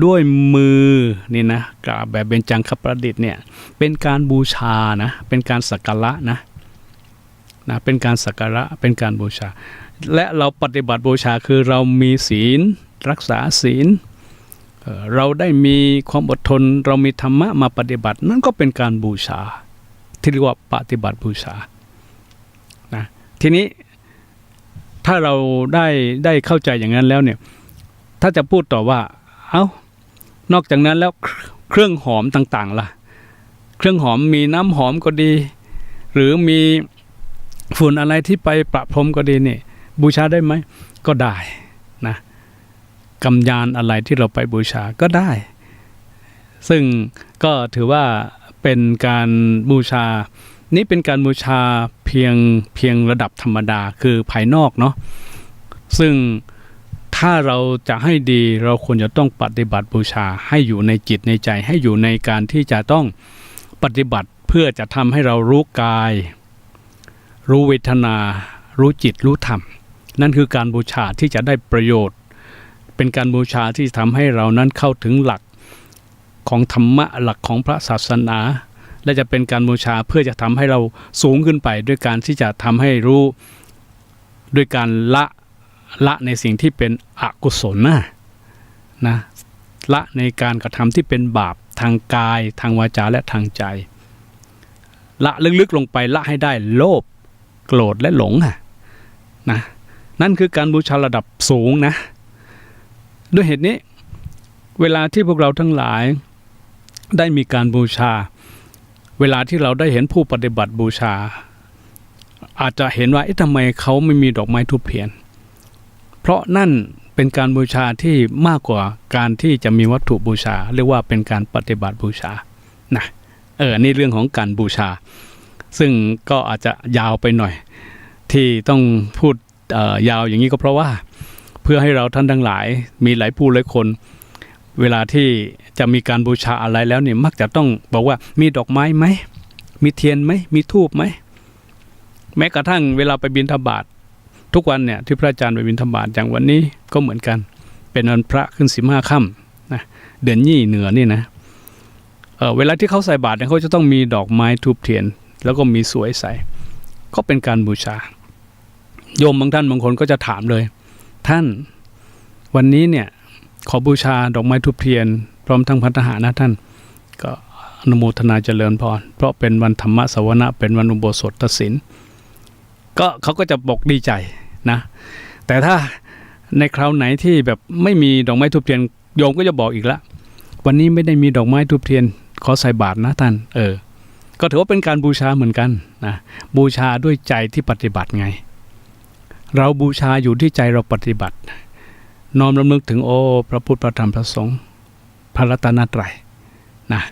Speaker 1: ด้วยมือนี่นะกราบแบบเบญจังคประดิษฐ์เนี่ยเป็นการบูชานะเป็นการสักการะนะเป็นการสักการะเป็นการบูชาและเราปฏิบัติบูชาคือเรามีศีลรักษาศีลเราได้มีความอดทนเรามีธรรมะมาปฏิบัตินั่นก็เป็นการบูชาที่เรียกว่าปฏิบัติบูชานะทีนี้ถ้าเราได้เข้าใจอย่างนั้นแล้วเนี่ยถ้าจะพูดต่อว่านอกจากนั้นแล้วเครื่องหอมต่างๆล่ะเครื่องหอมมีน้ำหอมก็ดีหรือมีฝุ่นอะไรที่ไปประพรมก็ดีนี่บูชาได้ไหมก็ได้นะกำยานอะไรที่เราไปบูชาก็ได้ซึ่งก็ถือว่าเป็นการบูชานี่เป็นการบูชาเพียงระดับธรรมดาคือภายนอกเนาะซึ่งถ้าเราจะให้ดีเราควรจะต้องปฏิบัติบูชาให้อยู่ในจิตในใจให้อยู่ในการที่จะต้องปฏิบัติเพื่อจะทำให้เรารู้กายรู้เวทนารู้จิตรู้ธรรมนั่นคือการบูชาที่จะได้ประโยชน์เป็นการบูชาที่ทำให้เรานั้นเข้าถึงหลักของธรรมะหลักของพระศาสนาและจะเป็นการบูชาเพื่อจะทำให้เราสูงขึ้นไปด้วยการที่จะทำให้รู้ด้วยการละในสิ่งที่เป็นอกุศลนะละในการกระทำที่เป็นบาปทางกายทางวาจาและทางใจละลึกๆลงไปละให้ได้โลภโกรธและหลงนะนั่นคือการบูชาระดับสูงนะด้วยเหตุนี้เวลาที่พวกเราทั้งหลายได้มีการบูชาเวลาที่เราได้เห็นผู้ปฏิบัติบูชาอาจจะเห็นว่าทำไมเขาไม่มีดอกไม้ธูปเทียนเพราะนั่นเป็นการบูชาที่มากกว่าการที่จะมีวัตถุบูชาเรียกว่าเป็นการปฏิบัติบูชานะนี่เรื่องของการบูชาซึ่งก็อาจจะยาวไปหน่อยที่ต้องพูดยาวอย่างนี้ก็เพราะว่าเพื่อให้เราท่านทั้งหลายมีหลายผู้หลายคนเวลาที่จะมีการบูชาอะไรแล้วเนี่ยมักจะต้องบอกว่ามีดอกไม้ไหมมีเทียนไหมมีธูปไหมแม้กระทั่งเวลาไปบิณฑบาตทุกวันเนี่ยที่พระอาจารย์ไปบิณฑบาตอย่างวันนี้ก็เหมือนกันเป็นวันพระขึ้น15 ค่ำนะเดือนยี่เหนือนี่นะเวลาที่เขาใส่บาตรเนี่ยเขาจะต้องมีดอกไม้ธูปเทียนแล้วก็มีสวยใส่ก็เป็นการบูชาโยมบางท่านบางคนก็จะถามเลยท่านวันนี้เนี่ยขอบูชาดอกไม้ธูปเทียนพร้อมทั้งภัตตาหารนะท่านก็อนุโมทนาเจริญพรเพราะเป็นวันธรรมสวนะเป็นวันอุโบสถศีลก็เขาก็จะบอกดีใจนะแต่ถ้าในคราวไหนที่แบบไม่มีดอกไม้ธูปเทียนโยมก็จะบอกอีกละวันนี้ไม่ได้มีดอกไม้ธูปเทียนขอใส่บาตรนะท่านก็ถือว่าเป็นการบูชาเหมือนกันนะบูชาด้วยใจที่ปฏิบัติไงเราบูชาอยู่ที่ใจเราปฏิบัติน้อมรำลึกถึงโอ้พระพุทธพระธรรมพระสงฆ์พระรัตนตรัยนะ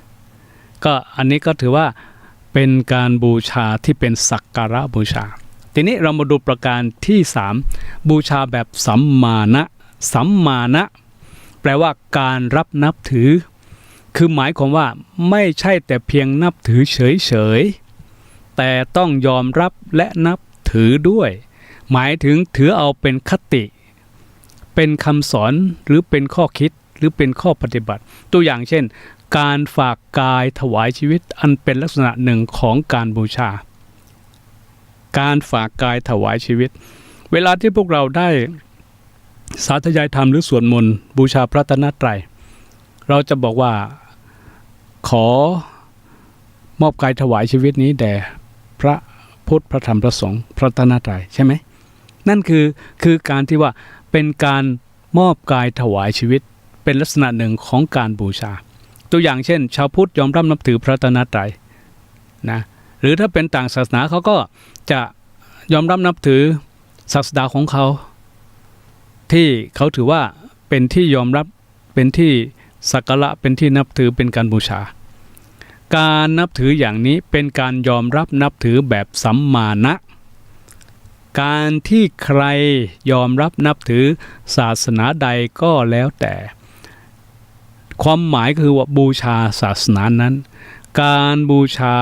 Speaker 1: ก็อันนี้ก็ถือว่าเป็นการบูชาที่เป็นสักการะบูชาทีนี้เรามาดูประการที่3บูชาแบบสัมมานะสัมมานะแปลว่าการรับนับถือคือหมายความว่าไม่ใช่แต่เพียงนับถือเฉยๆแต่ต้องยอมรับและนับถือด้วยหมายถึงถือเอาเป็นคติเป็นคำสอนหรือเป็นข้อคิดหรือเป็นข้อปฏิบัติตัวอย่างเช่นการฝากกายถวายชีวิตอันเป็นลักษณะหนึ่งของการบูชาการฝากกายถวายชีวิตเวลาที่พวกเราได้สาธยายธรรมหรือสวดมนต์บูชาพระรัตนตรัยเราจะบอกว่าขอมอบกายถวายชีวิตนี้แด่พระพุทธพระธรรมพระสงฆ์พระรัตนตรัยใช่ไหมนั่นคือการที่ว่าเป็นการมอบกายถวายชีวิตเป็นลักษณะหนึ่งของการบูชาตัวอย่างเช่นชาวพุทธยอมรับนับถือพระรัตนตรัยนะหรือถ้าเป็นต่างศาสนาเขาก็จะยอมรับนับถือศาสดาของเขา ที่เขาถือว่าเป็นที่ยอมรับเป็นที่สักการะเป็นที่นับถือเป็นการบูชาการนับถืออย่างนี้เป็นการยอมรับนับถือแบบสัมมานะการที่ใครยอมรับนับถือศาสนาใดก็แล้วแต่ความหมายคือว่าบูชาศาสนานั้นการบูชา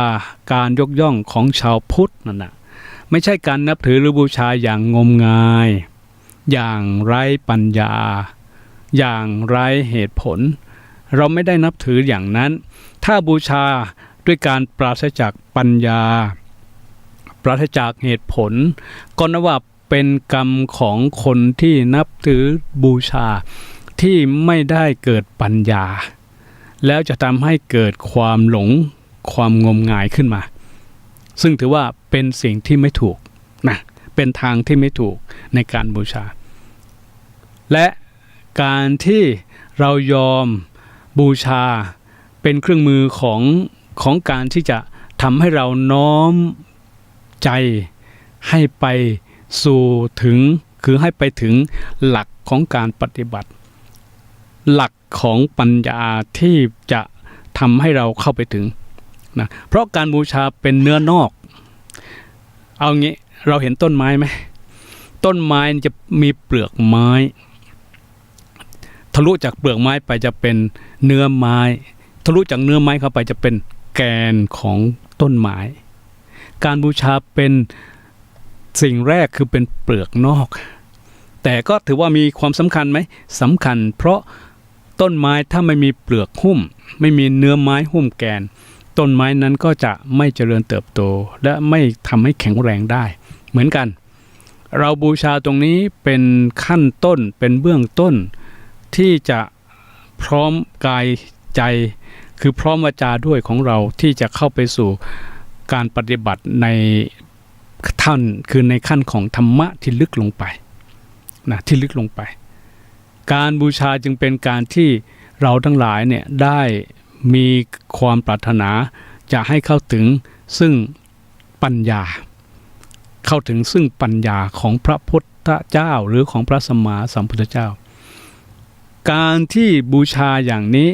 Speaker 1: การยกย่องของชาวพุทธนั่นนะไม่ใช่การนับถือหรือบูชาอย่างงมงายอย่างไร้ปัญญาอย่างไร้เหตุผลเราไม่ได้นับถืออย่างนั้นถ้าบูชาด้วยการปราศจากปัญญาปราศจากเหตุผลก็นับว่าเป็นกรรมของคนที่นับถือบูชาที่ไม่ได้เกิดปัญญาแล้วจะทำให้เกิดความหลงความงมงายขึ้นมาซึ่งถือว่าเป็นสิ่งที่ไม่ถูกนะเป็นทางที่ไม่ถูกในการบูชาและการที่เรายอมบูชาเป็นเครื่องมือของการที่จะทำให้เราน้อมใจให้ไปสู่ถึงคือให้ไปถึงหลักของการปฏิบัติหลักของปัญญาที่จะทำให้เราเข้าไปถึงนะเพราะการบูชาเป็นเนื้อนอกเอางี้เราเห็นต้นไม้ไหมต้นไม้จะมีเปลือกไม้ทะลุจากเปลือกไม้ไปจะเป็นเนื้อไม้ทะลุจากเนื้อไม้เข้าไปจะเป็นแกนของต้นไม้การบูชาเป็นสิ่งแรกคือเป็นเปลือกนอกแต่ก็ถือว่ามีความสำคัญไหมสำคัญเพราะต้นไม้ถ้าไม่มีเปลือกหุ้มไม่มีเนื้อไม้หุ้มแกนต้นไม้นั้นก็จะไม่เจริญเติบโตและไม่ทำให้แข็งแรงได้เหมือนกันเราบูชาตรงนี้เป็นขั้นต้นเป็นเบื้องต้นที่จะพร้อมกายใจคือพร้อมวาจาด้วยของเราที่จะเข้าไปสู่การปฏิบัติในท่านคือในขั้นของธรรมะที่ลึกลงไปนะที่ลึกลงไปการบูชาจึงเป็นการที่เราทั้งหลายเนี่ยได้มีความปรารถนาจะให้เข้าถึงซึ่งปัญญาเข้าถึงซึ่งปัญญาของพระพุทธเจ้าหรือของพระสัมมาสัมพุทธเจ้าการที่บูชาอย่างนี้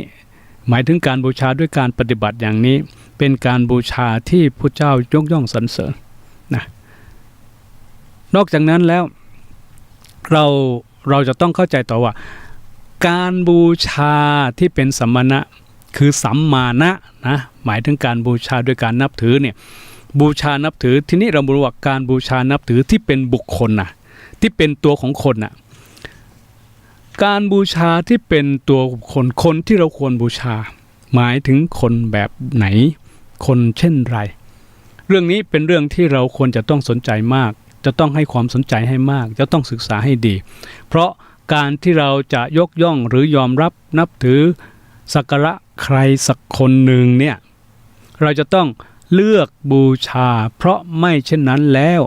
Speaker 1: หมายถึงการบูชาด้วยการปฏิบัติอย่างนี้เป็นการบูชาที่พระเจ้ายกย่องสรรเสริญนะนอกจากนั้นแล้วเราจะต้องเข้าใจต่อว่าการบูชาที่เป็นสัมมานะคือสัมมานะนะหมายถึงการบูชาด้วยการนับถือเนี่ยบูชานับถือทีนี้เราบอกว่าการบูชานับถือที่เป็นบุคคลนะที่เป็นตัวของคนนะการบูชาที่เป็นตัวคนที่เราควรบูชาหมายถึงคนแบบไหนคนเช่นไรเรื่องนี้เป็นเรื่องที่เราควรจะต้องสนใจมากจะต้องให้ความสนใจให้มากจะต้องศึกษาให้ดีเพราะการที่เราจะยกย่องหรือยอมรับนับถือสักการะใครสักคนหนึ่งเนี่ยเราจะต้องเลือกบูชาเพราะไม่เช่นนั้นแล้ว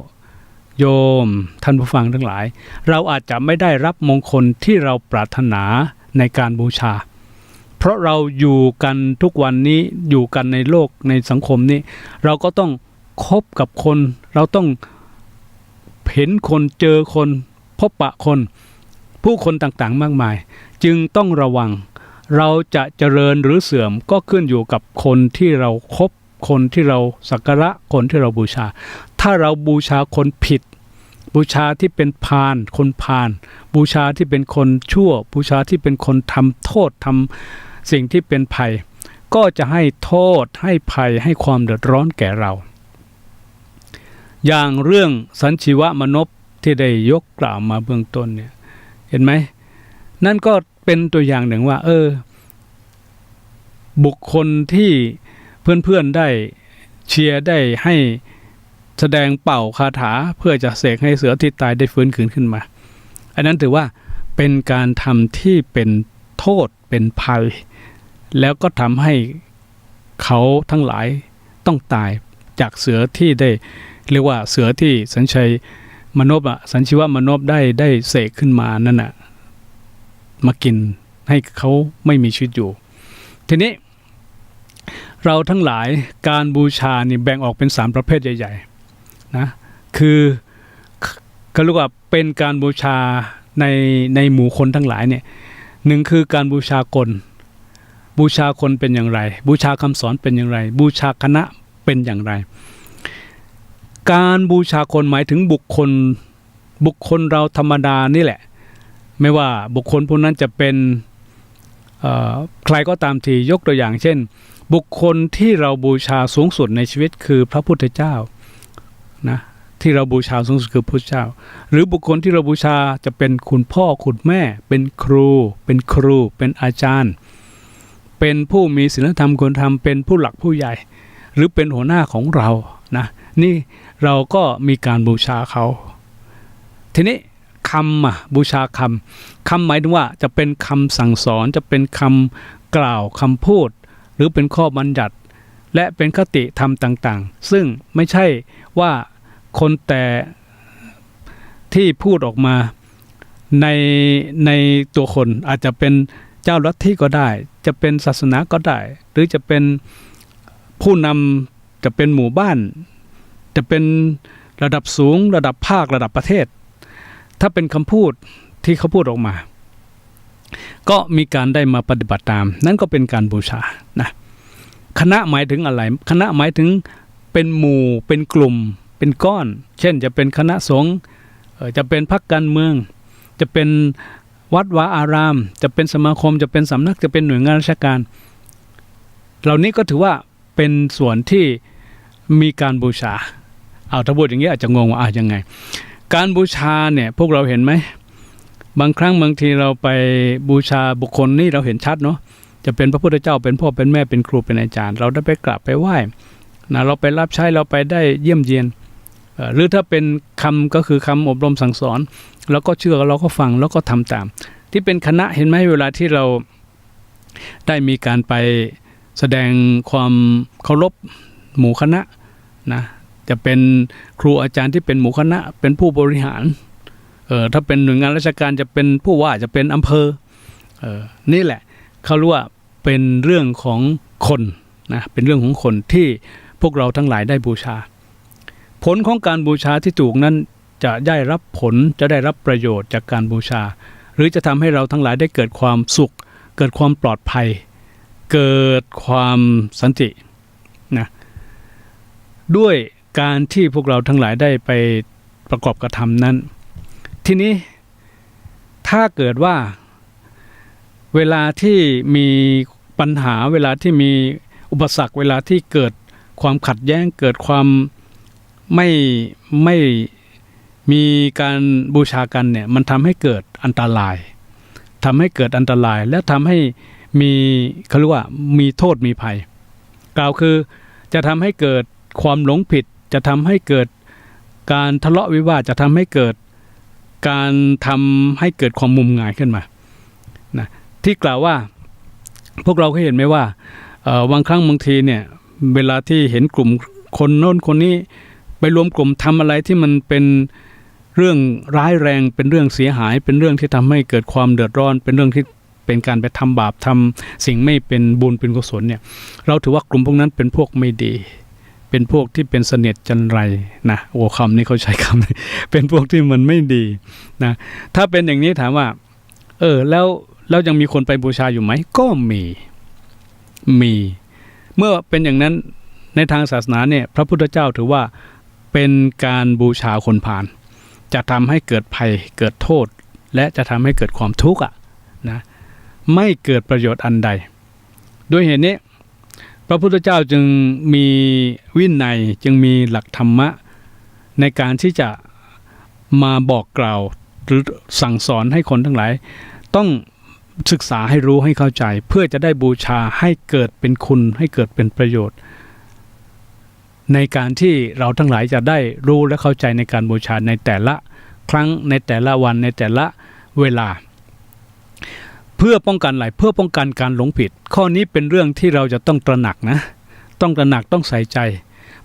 Speaker 1: โยมท่านผู้ฟังทั้งหลายเราอาจจะไม่ได้รับมงคลที่เราปรารถนาในการบูชาเพราะเราอยู่กันทุกวันนี้อยู่กันในโลกในสังคมนี้เราก็ต้องคบกับคนเราต้องเห็นคนเจอคนพบปะคนผู้คนต่างๆมากมายจึงต้องระวังเราจะเจริญหรือเสื่อมก็ขึ้นอยู่กับคนที่เราคบคนที่เราสักการะคนที่เราบูชาถ้าเราบูชาคนผิดบูชาที่เป็นพาลคนพาลบูชาที่เป็นคนชั่วบูชาที่เป็นคนทำโทษทำสิ่งที่เป็นภัยก็จะให้โทษให้ภัยให้ความเดือดร้อนแก่เราอย่างเรื่องสันชีวมนพที่ได้ยกกล่าวมาเบื้องต้นเนี่ยเห็นไหมนั่นก็เป็นตัวอย่างหนึ่งว่าบุคคลที่เพื่อนๆได้เชียร์ได้ให้แสดงเป่าคาถาเพื่อจะเสกให้เสือที่ตายได้ฟื้นคืนขึ้นมาอันนั้นถือว่าเป็นการทำที่เป็นโทษเป็นภัยแล้วก็ทำให้เขาทั้งหลายต้องตายจากเสือที่ได้เรียกว่าเสือที่สัญชัยมนพสัญชีวมนพได้เสกขึ้นมานั่นน่ะมากินให้เขาไม่มีชีวิตอยู่ทีนี้เราทั้งหลายการบูชานี่แบ่งออกเป็น3ประเภทใหญ่ๆนะคือเขาเรียกว่าเป็นการบูชา ในในหมู่คนทั้งหลายเนี่ยหนึ่งคือการบูชาคนบูชาคนเป็นอย่างไรบูชาคำสอนเป็นอย่างไรบูชาคณะเป็นอย่างไรการบูชาคนหมายถึงบุคคลเราธรรมดานี่แหละไม่ว่าบุคคลพวกนั้นจะเป็นใครก็ตามทียกตัวอย่างเช่นบุคคลที่เราบูชาสูงสุดในชีวิตคือพระพุทธเจ้านะที่เราบูชาสูงสุดคือพระพุทธเจ้าหรือบุคคลที่เราบูชาจะเป็นคุณพ่อคุณแม่เป็นครูเป็นอาจารย์เป็นผู้มีศีลธรรมคุณธรรมเป็นผู้หลักผู้ใหญ่หรือเป็นหัวหน้าของเรานะนี่เราก็มีการบูชาเขาทีนี้คำบูชาคำหมายถึงว่าจะเป็นคำสั่งสอนจะเป็นคำกล่าวคำพูดหรือเป็นข้อบัญญัติและเป็นคติธรรมต่างๆซึ่งไม่ใช่ว่าคนแต่ที่พูดออกมาในตัวคนอาจจะเป็นเจ้าลัทธิก็ได้จะเป็นศาสนาก็ได้หรือจะเป็นผู้นำจะเป็นหมู่บ้านจะเป็นระดับสูงระดับภาคระดับประเทศถ้าเป็นคำพูดที่เขาพูดออกมาก็มีการได้มาปฏิบัติตามนั่นก็เป็นการบูชานะคณะหมายถึงอะไรคณะหมายถึงเป็นหมู่เป็นกลุ่มเป็นก้อนเช่นจะเป็นคณะสงฆ์จะเป็นพรรคการเมืองจะเป็นวัดวาอารามจะเป็นสมาคมจะเป็นสำนักจะเป็นหน่วยงานราชการเหล่านี้ก็ถือว่าเป็นส่วนที่มีการบูชาถ้าพูดอย่างนี้อาจจะงงว่ายังไงการบูชาเนี่ยพวกเราเห็นไหมบางครั้งบางทีเราไปบูชาบุคคลนี่เราเห็นชัดเนาะจะเป็นพระพุทธเจ้าเป็นพ่อเป็นแม่เป็นครูเป็นอาจารย์เราได้ไปกราบไปไหว้นะเราไปรับใช้เราไปได้เยี่ยมเยียนหรือถ้าเป็นคำก็คือคำอบรมสั่งสอนแล้วก็เชื่อเราก็ฟังแล้วก็ทำตามที่เป็นคณะเห็นไหมเวลาที่เราได้มีการไปแสดงความเคารพหมู่คณะนะจะเป็นครูอาจารย์ที่เป็นหมู่คณะเป็นผู้บริหารถ้าเป็นหน่วยงานราชการจะเป็นผู้ว่าจะเป็นอำเภอนี่แหละเขาเรียกว่าเป็นเรื่องของคนนะเป็นเรื่องของคนที่พวกเราทั้งหลายได้บูชาผลของการบูชาที่ถูกนั้นจะได้รับผลจะได้รับประโยชน์จากการบูชาหรือจะทำให้เราทั้งหลายได้เกิดความสุขเกิดความปลอดภัยเกิดความสันตินะด้วยการที่พวกเราทั้งหลายได้ไปประกอบกระทำนั้นทีนี้ถ้าเกิดว่าเวลาที่มีปัญหาเวลาที่มีอุปสรรคเวลาที่เกิดความขัดแย้งเกิดความไม่มีการบูชากันเนี่ยมันทำให้เกิดอันตรายและทำให้มีเขาเรียกว่ามีโทษมีภัยกล่าวคือจะทำให้เกิดความหลงผิดจะทำให้เกิดการทะเลาะวิวาทจะทำให้เกิดการทำให้เกิดความงมงายขึ้นมานะที่กล่าวว่าพวกเราเคยเห็นไหมว่าบางครั้งบางทีเนี่ยเวลาที่เห็นกลุ่มคนโน้นคนนี้ไปรวมกลุ่มทำอะไรที่มันเป็นเรื่องร้ายแรงเป็นเรื่องเสียหายเป็นเรื่องที่ทำให้เกิดความเดือดร้อนเป็นเรื่องที่เป็นการไปทำบาปทำสิ่งไม่เป็นบุญเป็นกุศลเนี่ยเราถือว่ากลุ่มพวกนั้นเป็นพวกไม่ดีเป็นพวกที่เป็นเสนียดจันไรนะคำนี้เขาใช้คำเป็นพวกที่มันไม่ดีนะถ้าเป็นอย่างนี้ถามว่าแล้วยังมีคนไปบูชาอยู่ไหมก็มีเมื่อเป็นอย่างนั้นในทางศาสนาเนี่ยพระพุทธเจ้าถือว่าเป็นการบูชาคนพาลจะทำให้เกิดภัยเกิดโทษและจะทำให้เกิดความทุกข์นะไม่เกิดประโยชน์อันใดด้วยเหตุนี้พระพุทธเจ้าจึงมีวินัยจึงมีหลักธรรมะในการที่จะมาบอกกล่าวหรือสั่งสอนให้คนทั้งหลายต้องศึกษาให้รู้ให้เข้าใจเพื่อจะได้บูชาให้เกิดเป็นคุณให้เกิดเป็นประโยชน์ในการที่เราทั้งหลายจะได้รู้และเข้าใจในการบูชาในแต่ละครั้งในแต่ละวันในแต่ละเวลาเพื่อป้องกันอะไรเพื่อป้องกันการหลงผิดข้อนี้เป็นเรื่องที่เราจะต้องตระหนักนะต้องตระหนักต้องใส่ใจ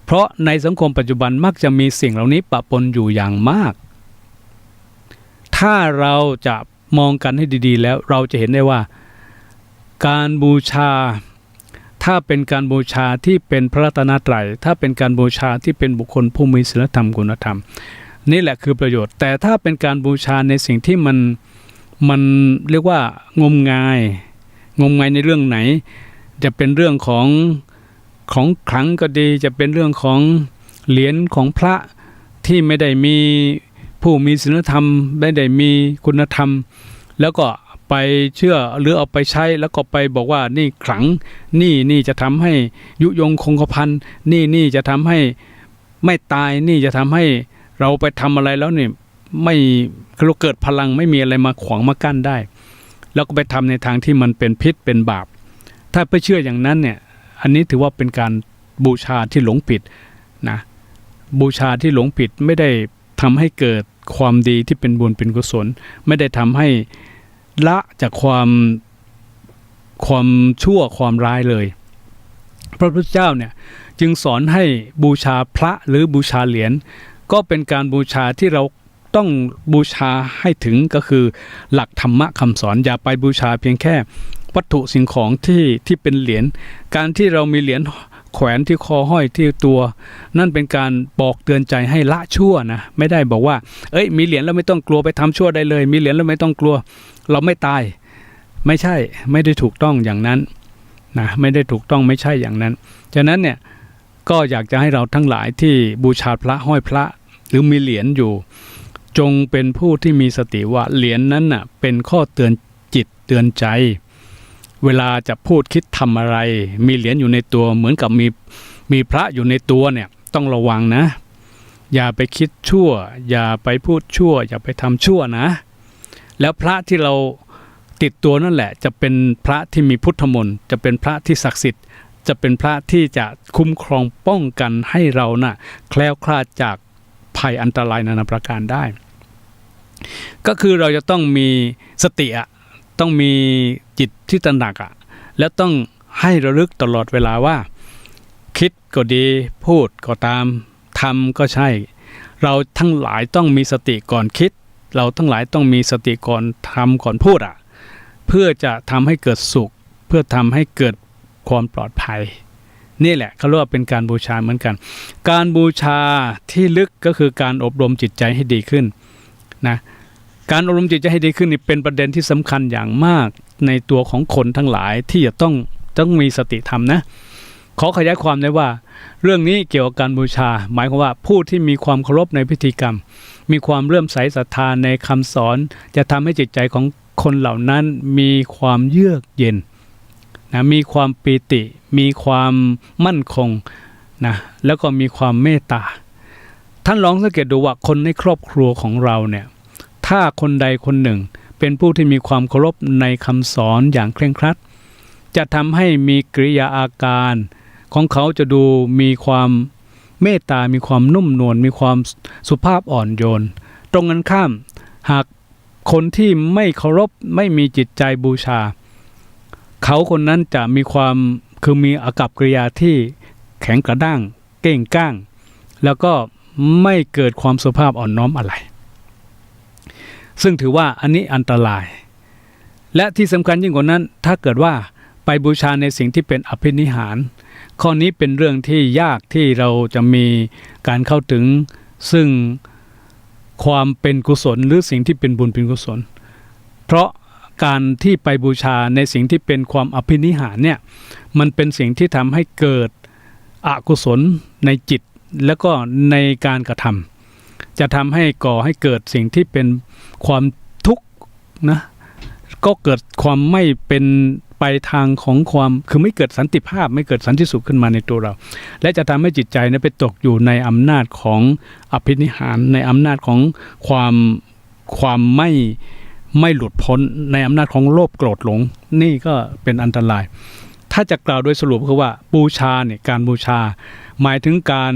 Speaker 1: เพราะในสังคมปัจจุบันมักจะมีสิ่งเหล่านี้ปะปนอยู่อย่างมากถ้าเราจะมองกันให้ดีๆแล้วเราจะเห็นได้ว่าการบูชาถ้าเป็นการบูชาที่เป็นพระรัตนตรัยถ้าเป็นการบูชาที่เป็นบุคคลผู้มีศีลธรรมคุณธรรม นี่แหละคือประโยชน์แต่ถ้าเป็นการบูชาในสิ่งที่มันเรียกว่างมงายในเรื่องไหนจะเป็นเรื่องของขลังก็ดีจะเป็นเรื่องของเหรียญของพระที่ไม่ได้มีผู้มีศีลธรรมไม่ได้มีคุณธรรมแล้วก็ไปเชื่อหรือเอาไปใช้แล้วก็ไปบอกว่านี่ขลังนี่จะทำให้ยุยงคงกระพันนี่จะทำให้ไม่ตายนี่จะทำให้เราไปทำอะไรแล้วนี่ไม่เราเกิดพลังไม่มีอะไรมาขวางมากั้นได้แล้วก็ไปทำในทางที่มันเป็นพิษเป็นบาปถ้าไปเชื่ออย่างนั้นเนี่ยอันนี้ถือว่าเป็นการบูชาที่หลงผิดนะบูชาที่หลงผิดไม่ได้ทำให้เกิดความดีที่เป็นบุญเป็นกุศลไม่ได้ทำให้ละจากความชั่วความร้ายเลยพระพุทธเจ้าเนี่ยจึงสอนให้บูชาพระหรือบูชาเหรียญก็เป็นการบูชาที่เราต้องบูชาให้ถึงก็คือหลักธรรมะคำสอนอย่าไปบูชาเพียงแค่วัตถุสิ่งของที่เป็นเหรียญการที่เรามีเหรียญแขวนที่คอห้อยที่ตัวนั่นเป็นการบอกเตือนใจให้ละชั่วนะไม่ได้บอกว่ามีเหรียญแล้วไม่ต้องกลัวไปทำชั่วได้เลยมีเหรียญแล้วไม่ต้องกลัวเราไม่ตายไม่ใช่ไม่ได้ถูกต้องอย่างนั้นนะไม่ได้ถูกต้องไม่ใช่อย่างนั้นฉะนั้นเนี่ยก็อยากจะให้เราทั้งหลายที่บูชาพระห้อยพระหรือมีเหรียญอยู่จงเป็นผู้ที่มีสติว่าเหรียญนั้นน่ะเป็นข้อเตือนจิตเตือนใจเวลาจะพูดคิดทำอะไรมีเหรียญอยู่ในตัวเหมือนกับมีพระอยู่ในตัวเนี่ยต้องระวังนะอย่าไปคิดชั่วอย่าไปพูดชั่วอย่าไปทำชั่วนะแล้วพระที่เราติดตัวนั่นแหละจะเป็นพระที่มีพุทธมนต์จะเป็นพระที่ศักดิ์สิทธิ์จะเป็นพระที่จะคุ้มครองป้องกันให้เราน่ะแคล้วคลาดจากภัยอันตรายนานาประการได้ก็คือเราจะต้องมีสติต้องมีจิตที่ตระหนักแล้วต้องให้ระลึกตลอดเวลาว่าคิดก็ดีพูดก็ตามทำก็ใช่เราทั้งหลายต้องมีสติก่อนคิดเราทั้งหลายต้องมีสติก่อนทำก่อนพูดเพื่อจะทำให้เกิดสุขเพื่อทำให้เกิดความปลอดภัยนี่แหละเขาเรียกว่าเป็นการบูชาเหมือนกันการบูชาที่ลึกก็คือการอบรมจิตใจให้ดีขึ้นนะการอบรมจิตใจให้ดีขึ้นนี่เป็นประเด็นที่สำคัญอย่างมากในตัวของคนทั้งหลายที่จะต้องมีสติธรรมนะขอขยายความได้ว่าเรื่องนี้เกี่ยวกับการบูชาหมายความว่าผู้ที่มีความเคารพในพิธีกรรมมีความเลื่อมใสศรัทธาในคำสอนจะทำให้จิตใจของคนเหล่านั้นมีความเยือกเย็นนะมีความปีติมีความมั่นคงนะแล้วก็มีความเมตตาท่านลองสังเกตดูว่าคนในครอบครัวของเราเนี่ยถ้าคนใดคนหนึ่งเป็นผู้ที่มีความเคารพในคำสอนอย่างเคร่งครัดจะทำให้มีกริยาอาการของเขาจะดูมีความเมตตามีความนุ่มนวลมีความสุภาพอ่อนโยนตรงกันข้ามหากคนที่ไม่เคารพไม่มีจิตใจบูชาเขาคนนั้นจะมีความคือมีอากัปกิริยาที่แข็งกระด้างเก้งก้างแล้วก็ไม่เกิดความสุภาพอ่อนน้อมอะไรซึ่งถือว่าอันนี้อันตรายและที่สำคัญยิ่งกว่านั้นถ้าเกิดว่าไปบูชาในสิ่งที่เป็นอภินิหารข้อนี้เป็นเรื่องที่ยากที่เราจะมีการเข้าถึงซึ่งความเป็นกุศลหรือสิ่งที่เป็นบุญเป็นกุศลเพราะการที่ไปบูชาในสิ่งที่เป็นความอภินิหารเนี่ยมันเป็นสิ่งที่ทำให้เกิดอกุศลในจิตแล้วก็ในการกระทำจะทำให้ก่อให้เกิดสิ่งที่เป็นความทุกข์นะก็เกิดความไม่เป็นไปทางของความคือไม่เกิดสันติภาพไม่เกิดสันติสุขขึ้นมาในตัวเราและจะทำให้จิตใจนั้นไปตกอยู่ในอำนาจของอภินิหารในอำนาจของความไม่หลุดพ้นในอำนาจของโลภโกรธหลงนี่ก็เป็นอันตรายถ้าจะกล่าวโดยสรุปคือว่าบูชาเนี่ยการบูชาหมายถึงการ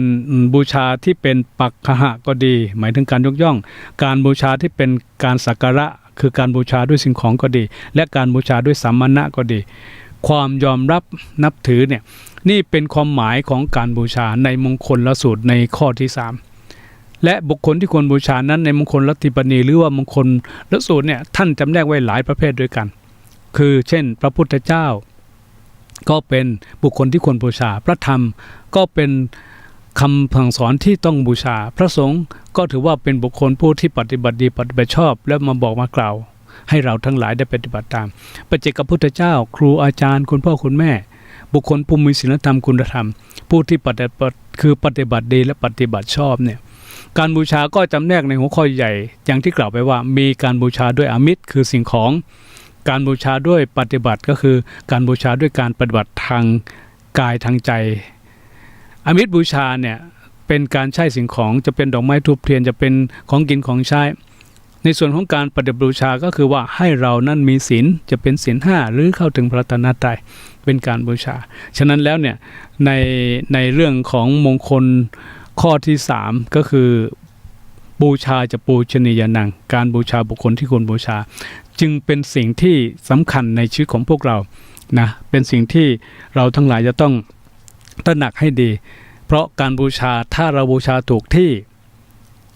Speaker 1: บูชาที่เป็นปักขะก็ดีหมายถึงการยกย่องการบูชาที่เป็นการสักการะคือการบูชาด้วยสิ่งของก็ดีและการบูชาด้วยสัมมานะก็ดีความยอมรับนับถือเนี่ยนี่เป็นความหมายของการบูชาในมงคลละสูตรในข้อที่3และบุคคลที่ควรบูชานั้นในมงคลลัทธิปณีหรือว่ามงคลละสูตรเนี่ยท่านจำแนกไว้หลายประเภทด้วยกันคือเช่นพระพุทธเจ้าก็เป็นบุคคลที่ควรบูชาพระธรรมก็เป็นคำสั่งสอนที่ต้องบูชาพระสงฆ์ ก็ถือว่าเป็นบุคคลผู้ที่ปฏิบัติดีปฏิบัติชอบแล้วมาบอกมากล่าวให้เราทั้งหลายได้ปฏิบัติตามปัจเจกพุทธเจ้าครูอาจารย์คุณพ่อคุณแม่บุคคลผู้มีศีลธรรมคุณธรรมผู้ที่ปฏิบัติดีและปฏิบัติชอบเนี่ยการบูชาก็จำแนกในหัวข้อใหญ่อย่างที่กล่าวไปว่ามีการบูชาด้วยอามิตรคือสิ่งของการบูชาด้วยปฏิบัติก็คือการบูชาด้วยการปฏิบัติทางกายทางใจอามิตรบูชาเนี่ยเป็นการใช้สิ่งของจะเป็นดอกไม้ธูปเทียนจะเป็นของกินของใช้ในส่วนของการปฏิบัติบูชาก็คือว่าให้เรานั้นมีศีลจะเป็นศีล5หรือเข้าถึงพระรัตนตรัยเป็นการบูชาฉะนั้นแล้วเนี่ยในเรื่องของมงคลข้อที่3ก็คือบูชาจะปูชนียานังการบูชาบุคคลที่ควรบูชาจึงเป็นสิ่งที่สำคัญในชีวิตของพวกเรานะเป็นสิ่งที่เราทั้งหลายจะต้องตระหนักให้ดีเพราะการบูชาถ้าเราบูชาถูกที่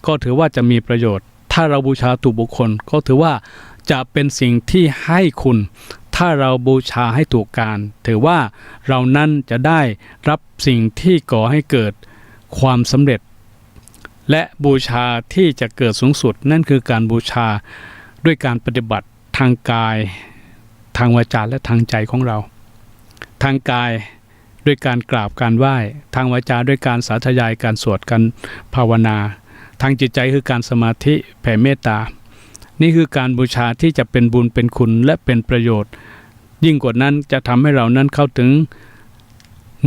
Speaker 1: ก็ถือว่าจะมีประโยชน์ถ้าเราบูชาถูกบุคคลก็ถือว่าจะเป็นสิ่งที่ให้คุณถ้าเราบูชาให้ถูกการถือว่าเรานั้นจะได้รับสิ่งที่ก่อให้เกิดความสำเร็จและบูชาที่จะเกิดสูงสุดนั่นคือการบูชาด้วยการปฏิบัติทางกายทางวาจาและทางใจของเราทางกายด้วยการกราบการไหว้ทางวาจาด้วยการสาธยายการสวดการภาวนาทางจิตใจคือการสมาธิแผ่เมตตานี่คือการบูชาที่จะเป็นบุญเป็นคุณและเป็นประโยชน์ยิ่งกว่านั้นจะทำให้เรานั้นเข้าถึง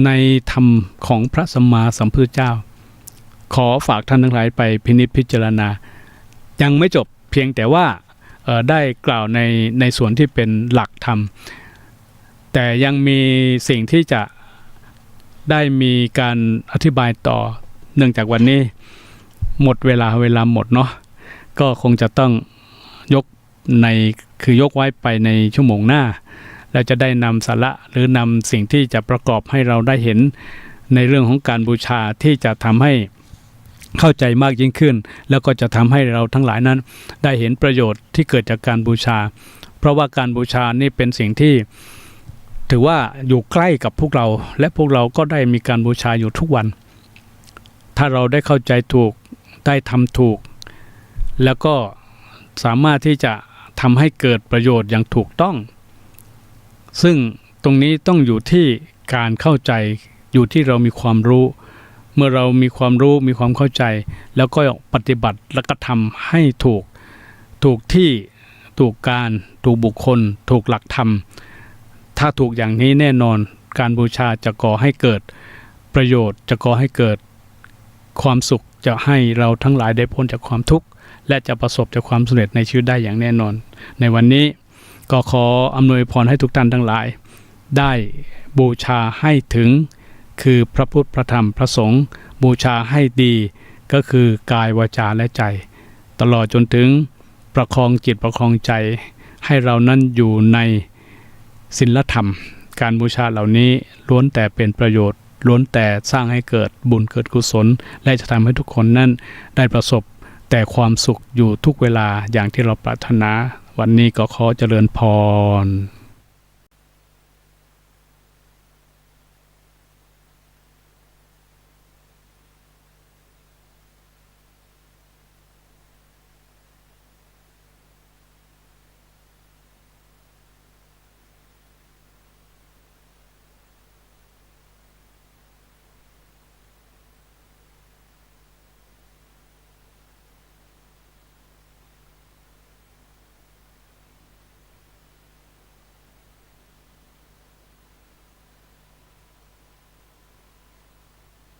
Speaker 1: ในธรรมของพระสัมมาสัมพุทธเจ้าขอฝากท่านทั้งหลายไปพินิจพิจารณายังไม่จบเพียงแต่ว่าได้กล่าวในส่วนที่เป็นหลักธรรมแต่ยังมีสิ่งที่จะได้มีการอธิบายต่อเนื่องจากวันนี้หมดเวลาหมดเนาะก็คงจะต้องยกไว้ไปในชั่วโมงหน้าเราจะได้นำสาระหรือนำสิ่งที่จะประกอบให้เราได้เห็นในเรื่องของการบูชาที่จะทำให้เข้าใจมากยิ่งขึ้นแล้วก็จะทำให้เราทั้งหลายนั้นได้เห็นประโยชน์ที่เกิดจากการบูชาเพราะว่าการบูชานี่เป็นสิ่งที่ถือว่าอยู่ใกล้กับพวกเราและพวกเราก็ได้มีการบูชาอยู่ทุกวันถ้าเราได้เข้าใจถูกได้ทำถูกแล้วก็สามารถที่จะทำให้เกิดประโยชน์อย่างถูกต้องซึ่งตรงนี้ต้องอยู่ที่การเข้าใจอยู่ที่เรามีความรู้เมื่อเรามีความรู้มีความเข้าใจแล้วก็ปฏิบัติและก็ทำให้ถูกที่ถูกการถูกบุคคลถูกหลักธรรมถ้าถูกอย่างนี้แน่นอนการบูชาจะก่อให้เกิดประโยชน์จะก่อให้เกิดความสุขจะให้เราทั้งหลายได้พ้นจากความทุกข์และจะประสบจากความสำเร็จในชีวิตได้อย่างแน่นอนในวันนี้ก็ขออำนวยพรให้ทุกท่านทั้งหลายได้บูชาให้ถึงคือพระพุทธพระธรรมพระสงฆ์บูชาให้ดีก็คือกายวาจาและใจตลอดจนถึงประคองจิตประคองใจให้เรานั้นอยู่ในศีลธรรมการบูชาเหล่านี้ล้วนแต่เป็นประโยชน์ล้วนแต่สร้างให้เกิดบุญเกิดกุศลและจะทำให้ทุกคนนั้นได้ประสบแต่ความสุขอยู่ทุกเวลาอย่างที่เราปรารถนาวันนี้ก็ขอเจริญพร